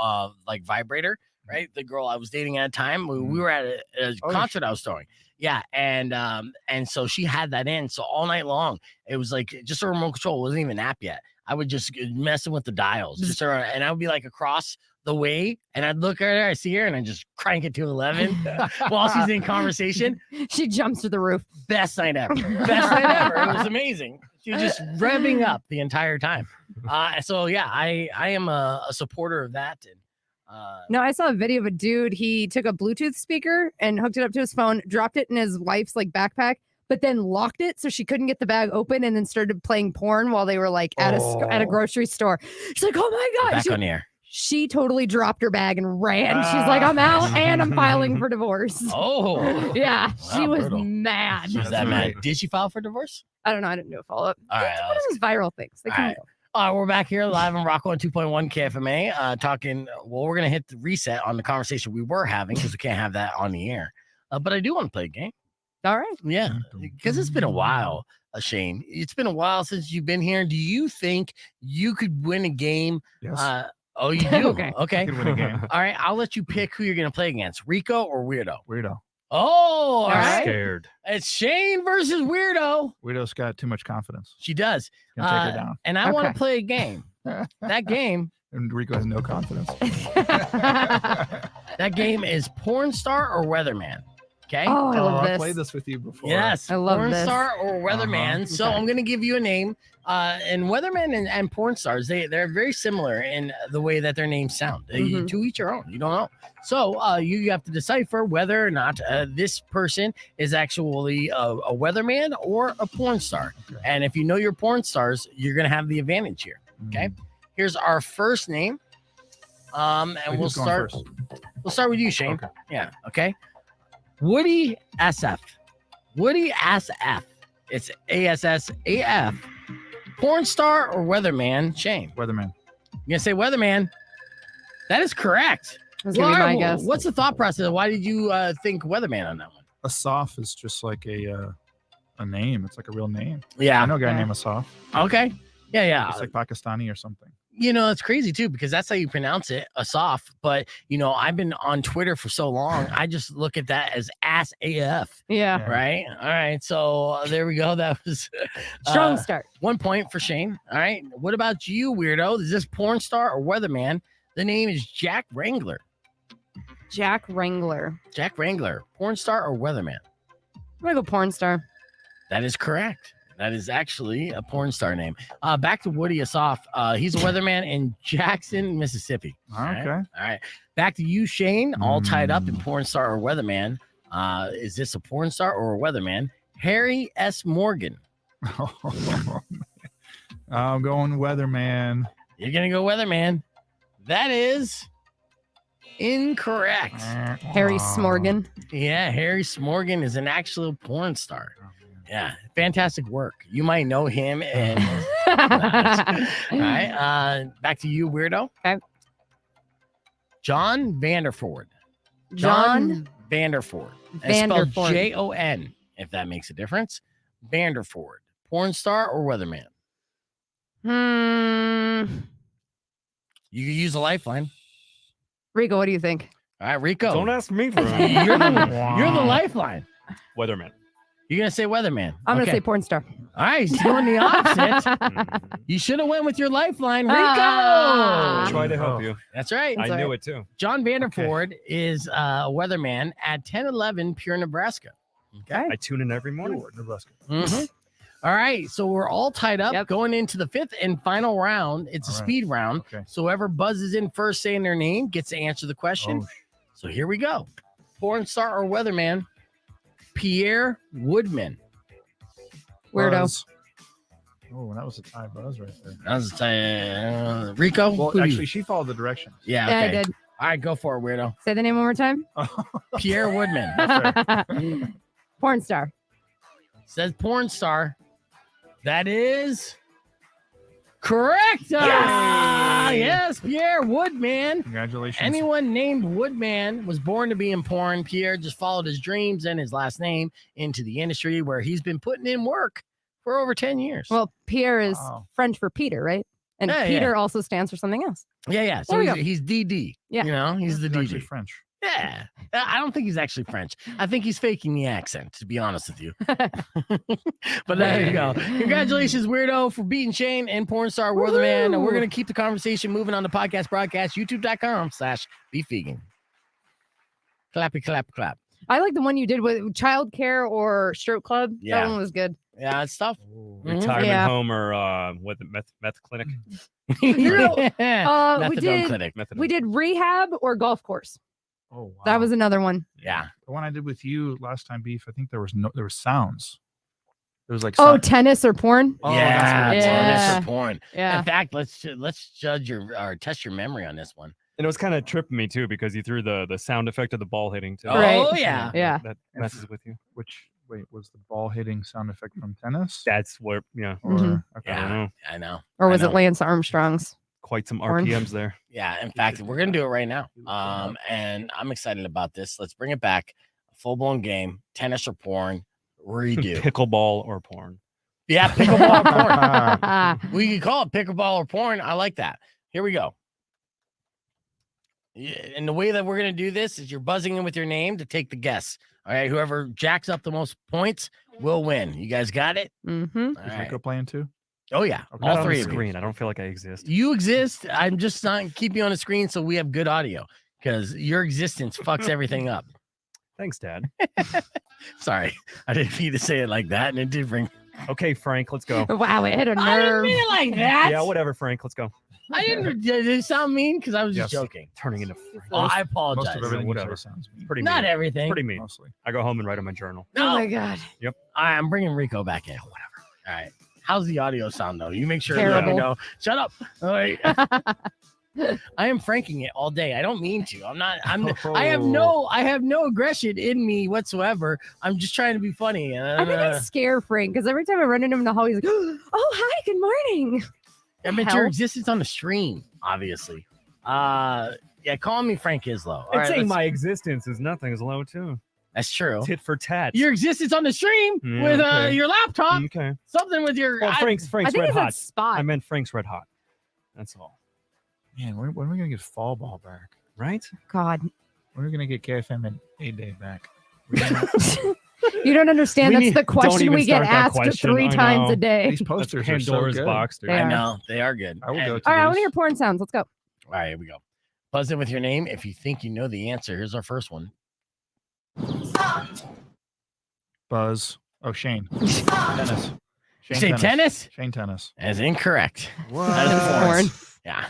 like vibrator, right? The girl I was dating at the time, we were at a concert I was throwing. Yeah, and so she had that in. So all night long, it was like just a remote control. It wasn't even an app yet. I would just messing with the dials, just around, and I would be like across the way, and I'd look at her, I see her, and I just crank it to 11 while she's in conversation. She jumps to the roof. Best night ever. Best night ever. It was amazing. She was just revving up the entire time. So yeah, I am a supporter of that. And No, I saw a video of a dude. He took a Bluetooth speaker and hooked it up to his phone, dropped it in his wife's like backpack, but then locked it so she couldn't get the bag open, and then started playing porn while they were like at a grocery store. She's like, "Oh my god!" back on the air. She totally dropped her bag and ran. She's like, "I'm out and I'm filing for divorce." Oh, yeah, she was brutal. mad. She was that mad. Did she file for divorce? I don't know. I didn't do a follow up. All right, It's one of those viral things. They all can right. go. We're back here live on Rocco on 2.1 KFMA, talking. Well, we're gonna hit the reset on the conversation we were having because we can't have that on the air. But I do want to play a game. All right. Yeah, because it's been a while, Shane. It's been a while since you've been here. Do you think you could win a game? Yes. Oh, you do? Okay. Okay. I could win a game. All right. I'll let you pick who you're going to play against, Rico or Weirdo. Weirdo. Oh, all I'm right. scared. It's Shane versus Weirdo. Weirdo's got too much confidence. She does. Can take her down. And I want Okay. to play a game. That game. And Rico has no confidence. That game is Porn Star or Weatherman. Okay. Oh, I love I've this. played this with you before. Yes, I love porn this. star or weatherman. So I'm going to give you a name. And weatherman and porn stars, they're very similar in the way that their names sound. To each your own. You don't know. So you have to decipher whether or not this person is actually a weatherman or a porn star. Okay. And if you know your porn stars, you're going to have the advantage here. Okay. Here's our first name. And Wait, we'll who's going start. first? We'll start with you, Shane. Okay. Yeah. Okay. Woody SF. Woody SF. It's ASSAF. Porn star or weatherman? Shane. Weatherman. You gonna say weatherman? That is correct. That's gonna be my guess. What's the thought process? Why did you think weatherman on that one? Asaf is just like a name. It's like a real name. Yeah. I know a guy Yeah. named Asaf. Okay. Yeah. It's like Pakistani or something. You know, it's crazy too, because that's how you pronounce it, Asaf. But you know, I've been on Twitter for so long, I just look at that as ass AF. Yeah. Right. All right. So there we go. That was Strong start. 1 point for Shane. All right. What about you, weirdo? Is this porn star or weatherman? The name is Jack Wrangler. Jack Wrangler. Jack Wrangler, porn star or weatherman? I'm gonna go porn star. That is correct. That is actually a porn star name. Back to Woody Asaf. He's a weatherman in Jackson, Mississippi. All right. Okay. All right. Back to you, Shane. All tied up in porn star or weatherman. Is this a porn star or a weatherman? Harry S. Morgan. I'm going Weatherman. You're gonna go weatherman. That is incorrect. Harry Smorgan. Yeah, Harry Smorgan is an actual porn star. Yeah, fantastic work. You might know him. And all right, back to you, weirdo. Okay. John Vanderford. John Vanderford. It's spelled Vanderford. Jon, if that makes a difference. Vanderford. Porn star or weatherman? You could use a lifeline. Rico, what do you think? All right, Rico. Don't ask me for you're the lifeline. Weatherman. You're gonna say weatherman. I'm Okay. gonna say porn star. All right, he's doing the opposite. You should have went with your lifeline, Rico. Try to help you. That's right. I knew it too. John Vanderford is a weatherman at 1011 Pure, Nebraska. Okay. I tune in every morning. Nebraska. Mhm. All right, so we're all tied up going into the fifth and final round. It's a All right. speed round. Okay. So whoever buzzes in first saying their name gets to answer the question. Oh, So here we go. Porn star or weatherman? Pierre Woodman. Weirdo. Buzz. Oh, that was a tie buzz right there. That was Rico. Well, Who do you- actually, she followed the directions. yeah, Yeah, I okay. did. All right, go for it, weirdo. Say the name one more time. Pierre Woodman. Porn star. Says porn star. That is correct. Yes, Pierre Woodman. Congratulations. Anyone named Woodman was born to be in porn. Pierre just followed his dreams and his last name into the industry where he's been putting in work for over 10 years. Well, Pierre is French for Peter, right? And Peter also stands for something else. Yeah. So he's DD. Yeah. You know, he's the DD. French. Yeah. I don't think he's actually French. I think he's faking the accent, to be honest with you. But there you go. Congratulations, Weirdo, for beating Shane and porn star Weatherman. We're going to keep the conversation moving on the podcast broadcast, youtube.com/beefvegan. Clappy, clap, clap. I like the one you did with childcare or stroke club. Yeah. That one was good. Yeah, it's tough. Retirement home or with the meth clinic. We Methadone did clinic. we did rehab or golf course. Oh, wow. That was another one. Yeah. The one I did with you last time, Beef, I think there was sounds. There was like tennis or porn. Oh, yeah, that's what it was. tennis or porn. Yeah. In fact, let's judge or test your memory on this one. And it was kind of tripping me too because you threw the sound effect of the ball hitting too. Oh yeah. That messes with you. Wait, was the ball hitting sound effect from tennis? That's where Or, Mhm. okay. I don't know. I know. Or was I it know. Lance Armstrong's? Quite some Porn. RPMs there. Yeah, in fact, we're gonna do it right now. And I'm excited about this. Let's bring it back. Full blown game, tennis or porn, redo. Pickleball or porn. Yeah, pickleball or porn. We can call it pickleball or porn. I like that. Here we go. And the way that we're gonna do this is you're buzzing in with your name to take the guess. All right, whoever jacks up the most points will win. You guys got it? Mm-hmm. All Is right. Rico playing too? Oh yeah, Not all on three the of you. screen. I don't feel like I exist. You exist. I'm just not keeping you on the screen so we have good audio because your existence fucks everything up. Thanks, Dad. Sorry, I didn't mean to say it like that, and it did bring. Okay, Frank, let's go. Wow, it hit a I didn't nerve. mean it like that. Yeah, whatever, Frank. Let's go. I didn't. Did it sound mean? Because I was just Yes. joking. Turning into Oh, I Most apologize. of everything whatever. whatever sounds mean. pretty Not mean. everything. Pretty mean. Mostly. I go home and write in my journal. Oh my god. All right, I'm bringing Rico back in. Whatever. All right. How's the audio sound though? You make sure. Terrible. You know, shut up. All right. I am franking it all day. I don't mean to. I'm not. I have no aggression in me whatsoever. I'm just trying to be funny. I think I scare Frank because every time I run into him in the hall, he's like, "Oh, hi, good morning." I meant hell? your existence on the stream, obviously. Yeah, call me Frank Islow. All And right, saying let's- my existence is nothing is low too. That's true. Tit for tat. Your existence on the stream Yeah, with okay. your laptop, Okay. something with your. Well, Frank's I think Red it's that Hot. spot. I meant Frank's Red Hot. That's all. Man, when are we gonna get fall ball back? Right? God, When are we gonna get KFMA 8-day back? you don't understand. We That's need- the don't question even we get start that asked question. 3 I times know. a day. These posters That's are so Pandora's good. box, dude. They I are. know they are good. I will go And- to All right, I want to these. hear porn sounds. Let's go. All right, here we go. Buzz in with your name if you think you know the answer. Here's our first one. Buzz. Oh, Shane. Tennis. You say tennis? Shane Tennis. As incorrect. What? That is Porn. Yeah.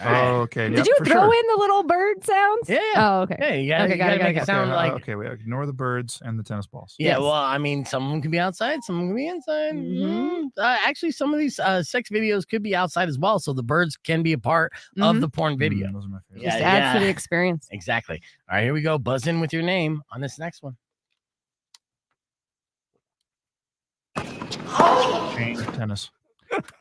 All right. Oh, okay. Did yep, you for throw sure. in the little bird sounds? Yeah. Oh, okay. Hey, you gotta, Okay, you got gotta it, make got it it. sound like. Okay, we ignore the birds and the tennis balls. Yeah, Yes. well, I mean, some of them can be outside, some of them can be inside. Mhm. Actually, some of these sex videos could be outside as well, so the birds can be a part of Mhm. the porn video. Those are my favorite. Yeah, Just adds to the experience. Exactly. All right, here we go. Buzz in with your name on this next one. Shane Tennis.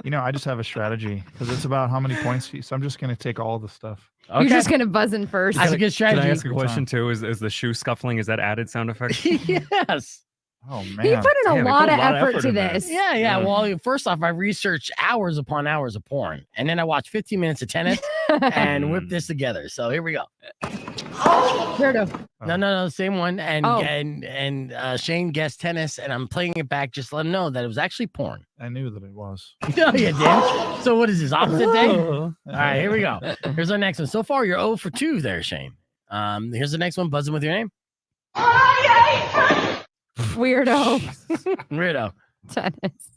You know, I just have a strategy because it's about how many points. So I'm just gonna take all the stuff. Okay. You're just gonna buzz in first. That's a good Can strategy. I ask a Good question time. too? Is the shoe scuffling, is that added sound effect? Yes. Oh He man. put in a Damn, he lot put of effort to in that. this. Yeah, yeah. Well, first off, I researched hours upon hours of porn, and then I watched 15 minutes of tennis and whipped this together. So here we go. Weirdo. No, same one. And Oh. and Shane guessed tennis, and I'm playing it back just to let him know that it was actually porn. I knew that it was. No, you did. So what is this, opposite day? All right, here we go. Here's our next one. So far, you're 0 for 2 there, Shane. Here's the next one. Buzzing with your name. Weirdo. Weirdo. Tennis.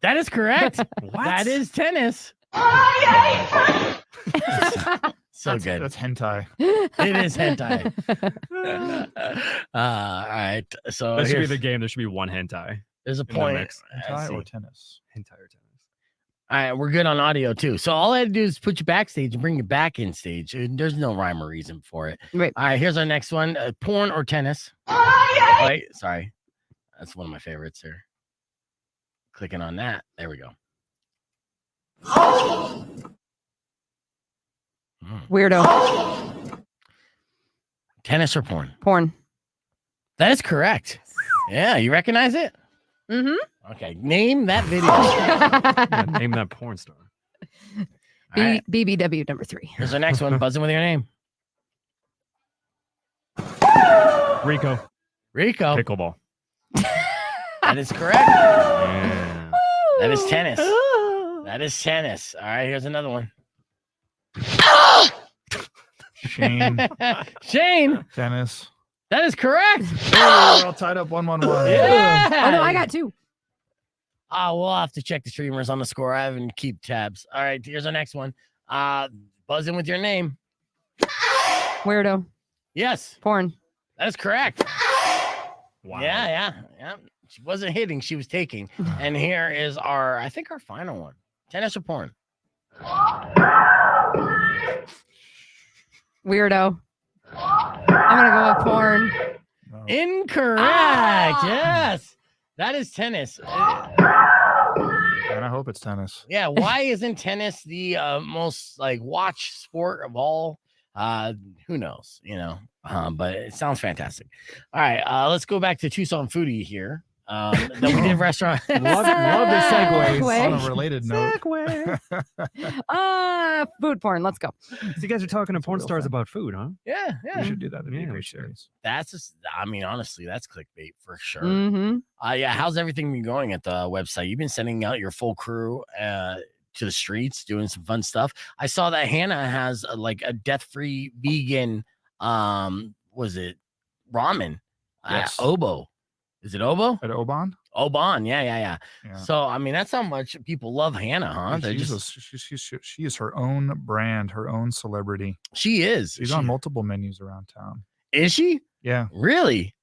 That is correct. What? That is tennis. So good. That's hentai. It is hentai. All right. So That should be here's- the game. There should be one hentai. there's a in the point. mix. I Hentai see. or tennis? Hentai or tennis. All right, we're good on audio too. So all I had to do is put you backstage and bring you back in stage. There's no rhyme or reason for it. Right. All right, here's our next one: porn or tennis. Wait, sorry, that's one of my favorites here. Clicking on that. There we go. Weirdo. Tennis or porn? Porn. That is correct. Yeah, you recognize it? Mm-hmm. Okay, name that video. Yeah, name that porn star. All right, BBW number 3. here's our next one. Buzz in with your name. Rico. Rico. Pickleball. That is correct. Yeah. That is tennis. That is tennis. All right, here's another one. Shane. Shane. Tennis. That is correct. We're all tied up 1-1-1. Yeah. Oh no, I got 2. We'll have to check the streamers on the score. I haven't keep tabs. All right, here's our next one. Buzz in with your name. Weirdo. Yes. Porn. That is correct. Wow. Yeah. She wasn't hitting, she was taking. And here is I think our final one. Tennis or porn? Weirdo. I'm gonna go with porn. Incorrect. Yes. That is tennis. And I hope it's tennis. Yeah. Why isn't tennis the most watched sport of all? Who knows? But it sounds fantastic. All right. Let's go back to Tucson foodie here. The we did restaurant. love the segues. On a related note. Food porn. Let's go. So you guys are talking to porn stars about food, huh? Yeah. We should do that. That'd be a Yeah, great we should. series. That's just, honestly, that's clickbait for sure. Mm-hmm. Yeah. How's everything been going at the website? You've been sending out your full crew to the streets, doing some fun stuff. I saw that Hannah has a death-free vegan. Was it ramen? Yes. Obo. Is it Obo? At Oban? Oban. Yeah. Yeah. So that's how much people love Hannah, huh? They're She is her own brand, her own celebrity. She is. She's on multiple menus around town. Is she? Yeah. Really?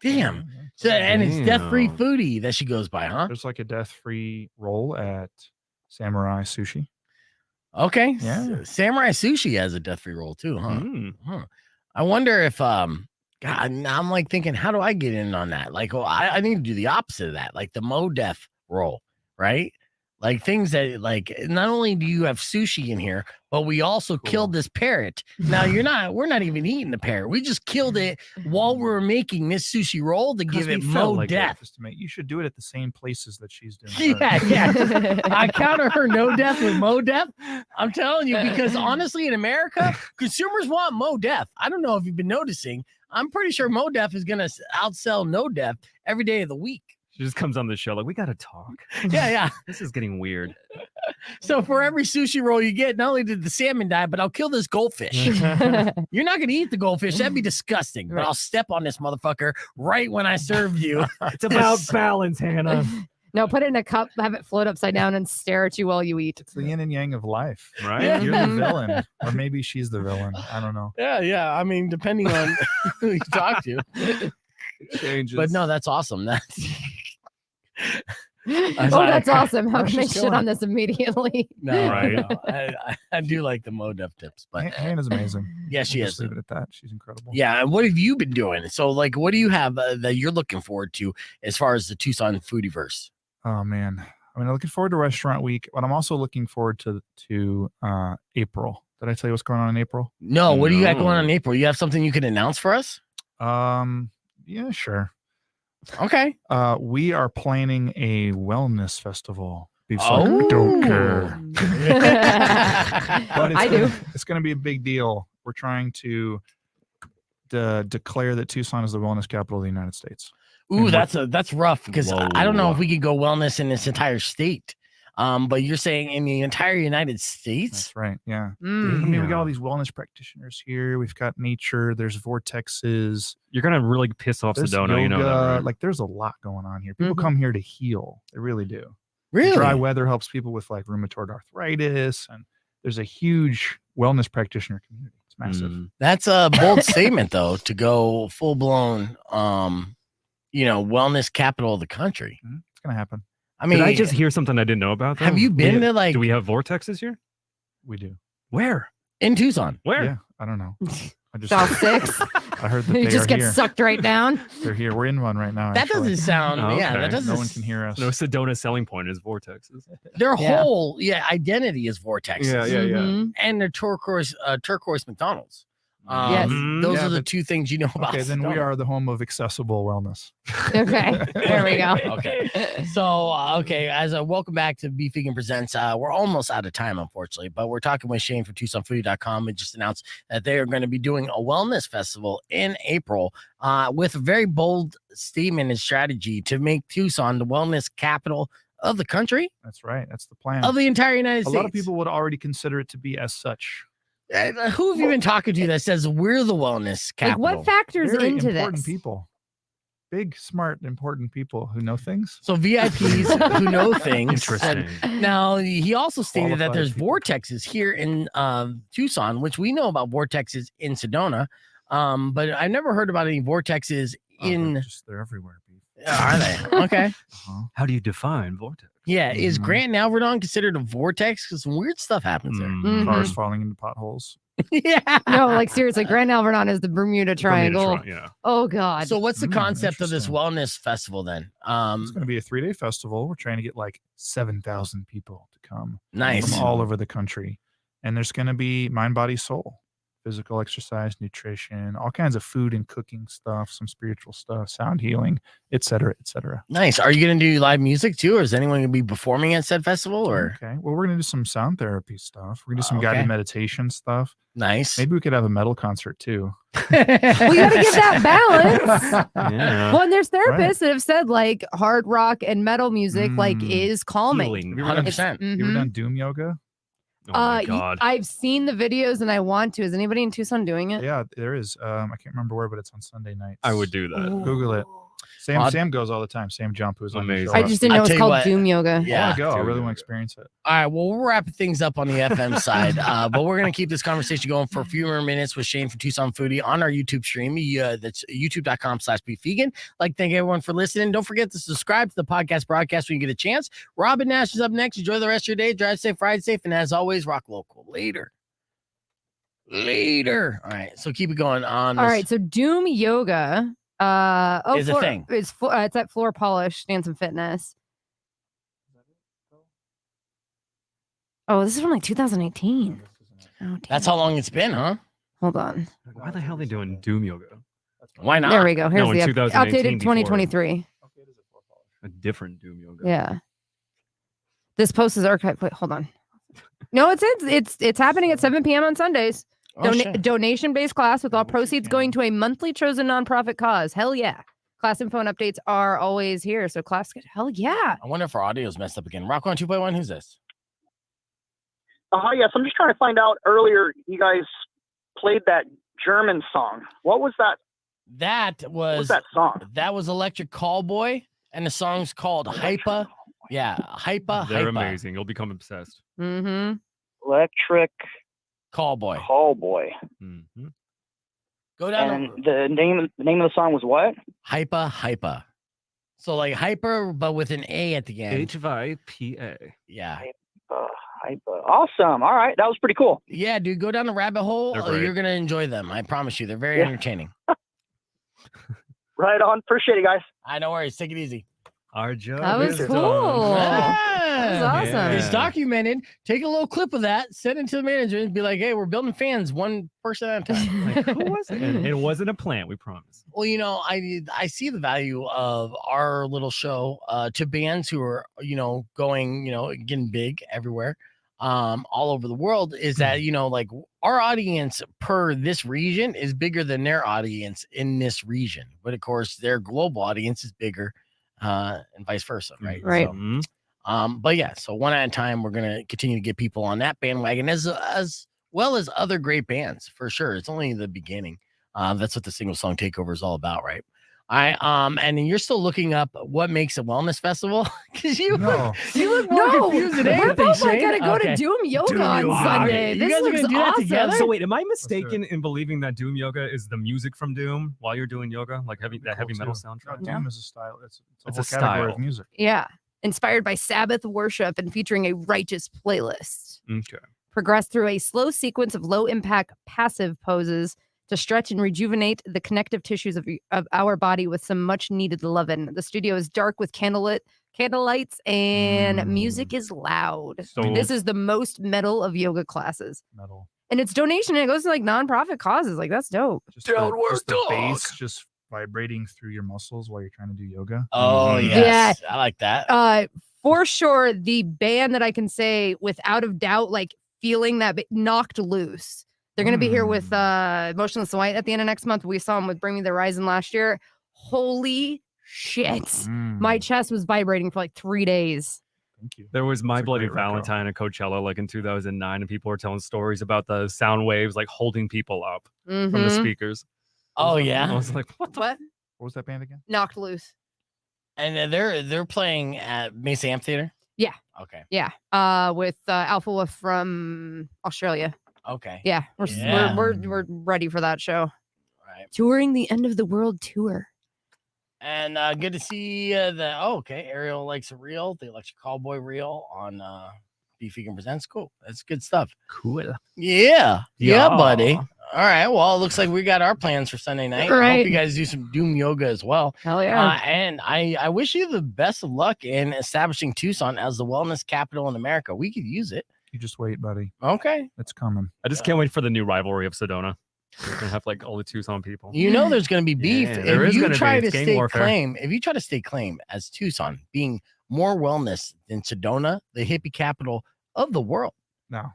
Damn. So, and it's death-free foodie that she goes by, huh? There's a death-free roll at Samurai Sushi. Okay. Yeah. Samurai Sushi has a death-free roll too, huh? Huh. I wonder if God, now I'm thinking, how do I get in on that? I need to do the opposite of that, the Mo Def roll, right? Things that not only do you have sushi in here, but we also killed this parrot. Now we're not even eating the parrot. We just killed it while we were making this sushi roll to give it Mo Def. You should do it at the same places that she's doing. Yeah. I counter her no death with Mo Def. I'm telling you, because honestly, in America, consumers want Mo Def. I don't know if you've been noticing. I'm pretty sure Mo Def is gonna outsell No Def every day of the week. She just comes on the show we gotta talk. Yeah. This is getting weird. So for every sushi roll you get, not only did the salmon die, but I'll kill this goldfish. You're not gonna eat the goldfish. That'd be disgusting. But I'll step on this motherfucker right when I served you. It's about balance, Hannah. No, put it in a cup, have it float upside down, and stare at you while you eat. It's the yin and yang of life. Right? Yeah. You're the villain. Or maybe she's the villain. I don't know. Yeah. Depending on who you talk to. It changes. But no, that's awesome. That's that's awesome. How can I Marsha's shit killing on it. this immediately? No, Right. no. I do like the Mo Def tips, but Hannah's amazing. yeah, she We'll is. just leave it at that. She's incredible. Yeah, and what have you been doing? So, what do you have that you're looking forward to as far as the Tucson Foodieverse? Oh man. I'm looking forward to Restaurant Week, but I'm also looking forward to April. Did I tell you what's going on in April? No, what do you got going on in April? You have something you can announce for us? Yeah, sure. Okay. We are planning a wellness festival. People Oh. don't care. But I do. It's going to be a big deal. We're trying to declare that Tucson is the wellness capital of the United States. Ooh, that's rough because I don't know if we could go wellness in this entire state. But you're saying in the entire United States? That's right. Yeah. Mm. We got all these wellness practitioners here. We've got nature. There's vortexes. You're gonna really piss off There's Sedona. You know that, yoga. right? There's a lot going on here. People Mhm. come here to heal. They really do. Really? Dry weather helps people with rheumatoid arthritis, and there's a huge wellness practitioner community. It's massive. That's a bold statement, though, to go full blown, wellness capital of the country. It's gonna happen. I mean, did I just hear something I didn't know about? have you been to Do we have vortexes here? We do. Where? in Tucson? Where? Yeah, I don't know. I South 6. I heard that You they just are get here. sucked right down. They're here. We're in one right now. That actually. doesn't sound. Oh, Yeah, okay. that doesn't. No one can hear us. No, Sedona's selling point is vortexes. Their Yeah. whole identity is vortexes. Yeah. Mhm. And their turquoise McDonald's. Yes. Those Yeah, are the but- two things you know about. Okay, then we Sedona. are the home of accessible wellness. Okay. There we go. Okay. So, as a welcome back to Beef Vegan Presents. We're almost out of time, unfortunately, but we're talking with Shane from TucsonFoodie.com and just announced that they are going to be doing a wellness festival in April with a very bold statement and strategy to make Tucson the wellness capital of the country, That's right. That's the plan. of the entire United A States. lot of people would already consider it to be as such. Who have you been talking to that says we're the wellness Like, capital? what factors Very into important this? people. Big, smart, important people who know things. So VIPs who know things. Interesting. Now, he also stated that Qualified there's people. vortexes here in Tucson, which we know about vortexes in Sedona, but I've never heard about any vortexes in. They're everywhere. Beef. Are they? Okay. Uh-huh. How do you define vortex? Yeah. Is Mhm. Grant and Alverdon considered a vortex? Because some weird stuff happens there. Mhm. Cars falling into potholes. Yeah. No, like seriously, Grand Alverdon is the Bermuda Triangle. Yeah. Oh God. So, what's the concept of this interesting. wellness festival then? It's going to be a 3-day festival. We're trying to get like 7,000 people to come Nice. from all over the country. And there's going to be mind, body, soul, physical exercise, nutrition, all kinds of food and cooking stuff, some spiritual stuff, sound healing, et cetera, et cetera. Nice. Are you going to do live music too, or is anyone going to be performing at said festival? Or Okay. Well, we're going to do some sound therapy stuff. We're going to do some Okay. guided meditation stuff. nice. Maybe we could have a metal concert too. We got to give that balance. Yeah. Well, and there's therapists that have said like hard rock and metal music like Mm. is calming. Healing. Have you ever done- 100%. you ever Mhm. done Doom yoga? Oh my y- God. I've seen the videos and I want to. Is anybody in Tucson doing it? Yeah, there is. I can't remember where, but it's on Sunday nights. I would do that. Google it. Odd. Sam goes all the time. Sam Jump, who's on the Amazing. show. I just didn't I know it was tell you called what, Doom Yoga. I want Yeah. to go. I Doom really want to yoga. experience it. All right. Well, we're wrapping things up on the FM side, but we're going to keep this conversation going for a few more minutes with Shane from Tucson Foodie on our YouTube stream. That's youtube.com/beefvegan. Like, thank everyone for listening. Don't forget to subscribe to the podcast broadcast when you get a chance. Robin Nash is up next. Enjoy the rest of your day. Drive safe, ride safe, and as always, rock local. Later. All right. So keep it going on. All this- right, so Doom Yoga Is a thing. It's at Floor Polish Dance and Fitness. Oh, this is from like 2018. Oh, That's damn. how long it's been, huh? Hold on. Why the hell are they doing Doom yoga? Why not? There we go. Here's No, in the 2018 updated 2023. A different Doom yoga. Yeah. This post is archived. Wait, hold on. No, it's happening at 7 p.m. on Sundays. Oh, shit. Donation-based class with all proceeds going to a monthly chosen nonprofit cause. Hell yeah. Class info and updates are always here. So class, hell yeah. I wonder if our audio's messed up again. Rock on 2.1. Who's this? Yes, I'm just trying to find out. Earlier, you guys played that German song. What was that? That was that song? That was Electric Callboy, and the song's called Hypa. Yeah, Hypa. They're Hypa. amazing. You'll become obsessed. Mm-hmm. Electric Callboy. Callboy. Mm-hmm. Go down. And the name of the song was what? Hypa. So like hyper, but with an A at the end. HYPA. Yeah. Hypa. Awesome. All right, that was pretty cool. Yeah, dude. Go down the rabbit hole. They're great. You're gonna enjoy them. I promise you. They're very Yeah. entertaining. Right on. Appreciate it, guys. No worries. Take it easy. Our job That was is cool. done. That was awesome. It's documented. Take a little clip of that, send it to the manager, and be like, "Hey, we're building fans one person at a time." Like, who was it? And it wasn't a plant, we promise. Well, I see the value of our little show to bands who are, going, getting big everywhere, all over the world. Is that like our audience per this region is bigger than their audience in this region, but of course their global audience is bigger, and vice versa, right? Right. So, but yeah, so one at a time, we're gonna continue to get people on that bandwagon as well as other great bands for sure. It's only the beginning. That's what the single song takeover is all about, right? And then you're still looking up what makes a wellness festival because you look more confused than we're anything. both like Shane. gotta go to Okay. Doom Yoga on Yoga. Sunday. You This guys are looks gonna do that awesome. together? So wait, am I mistaken in believing that Doom yoga is the music from Doom while you're doing yoga, like heavy metal soundtrack? Doom is a style. It's It's a a whole category style. of music. Yeah. Inspired by Sabbath worship and featuring a righteous playlist. Okay. Progress through a slow sequence of low impact passive poses to stretch and rejuvenate the connective tissues of our body with some much needed lovin'. The studio is dark with candlelights, and music is loud. So- This is the most metal of yoga classes. Metal. And it's donation, and it goes to like nonprofit causes. Like, that's dope. Just the bass just vibrating through your muscles while you're trying to do yoga. Oh, yes. I like that. For sure, the band that I can say without a doubt, like feeling that knocked loose. They're going to be here with Motionless White at the end of next month. We saw them with Bring Me the Horizon last year. Holy shit. My chest was vibrating for like 3 days. Thank you. There was My That's a Bloody great record. Valentine at Coachella like in 2009, and people were telling stories about the sound waves like holding people up from the Mhm. speakers. Oh, I yeah. was like, what? What? What was that band again? Knocked loose. And they're playing at Mesa Amphitheater? Yeah. Okay. Yeah. With Alpha Wolf from Australia. Okay. Yeah. We're ready for that show. Right. Touring the End of the World tour. And good to see Ariel likes a reel, the Electric Callboy reel on Beef Vegan Presents. Cool. That's good stuff. Cool. Yeah, buddy. All right. Well, it looks like we got our plans for Sunday night. I Right. hope you guys do some Doom yoga as well. Hell yeah. And I wish you the best of luck in establishing Tucson as the wellness capital in America. We could use it. You just wait, buddy. Okay. It's coming. I just can't wait for the new rivalry of Sedona. We're gonna have like all the Tucson people. You know there's going to be beef Yeah, there if is you gonna try be. to It's gang stake warfare. claim. If you try to stake claim as Tucson being more wellness than Sedona, the hippie capital of the world. No.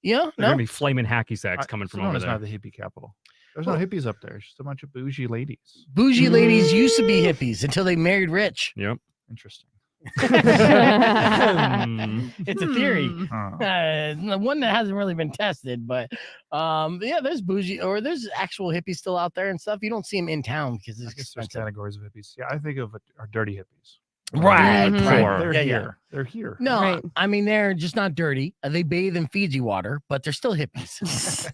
Yeah, They're no. gonna be flaming hacky sacks coming from over Sedona's there. not the hippie capital. There's no hippies up there. It's just a bunch of bougie ladies. Bougie ladies used to be hippies until they married rich. Yep. Interesting. It's a theory. The one that hasn't really been tested, but yeah, there's bougie or there's actual hippies still out there and stuff. You don't see them in town because it's I guess there's expensive. categories of hippies. Yeah, I think of are dirty hippies. Right, Like right. poor. They're Yeah, here. yeah. They're here. No, Right. I mean they're just not dirty. They bathe in Fiji water, but they're still hippies.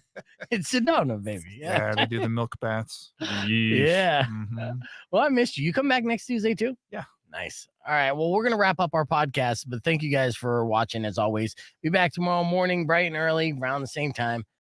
It's Sedona, baby. Yeah, they do the milk baths. Yeah. Mhm. Well, I missed you. You come back next Tuesday too? Yeah. Nice. All right. Well, we're going to wrap up our podcast, but thank you guys for watching as always. Be back tomorrow morning, bright and early, around the same time.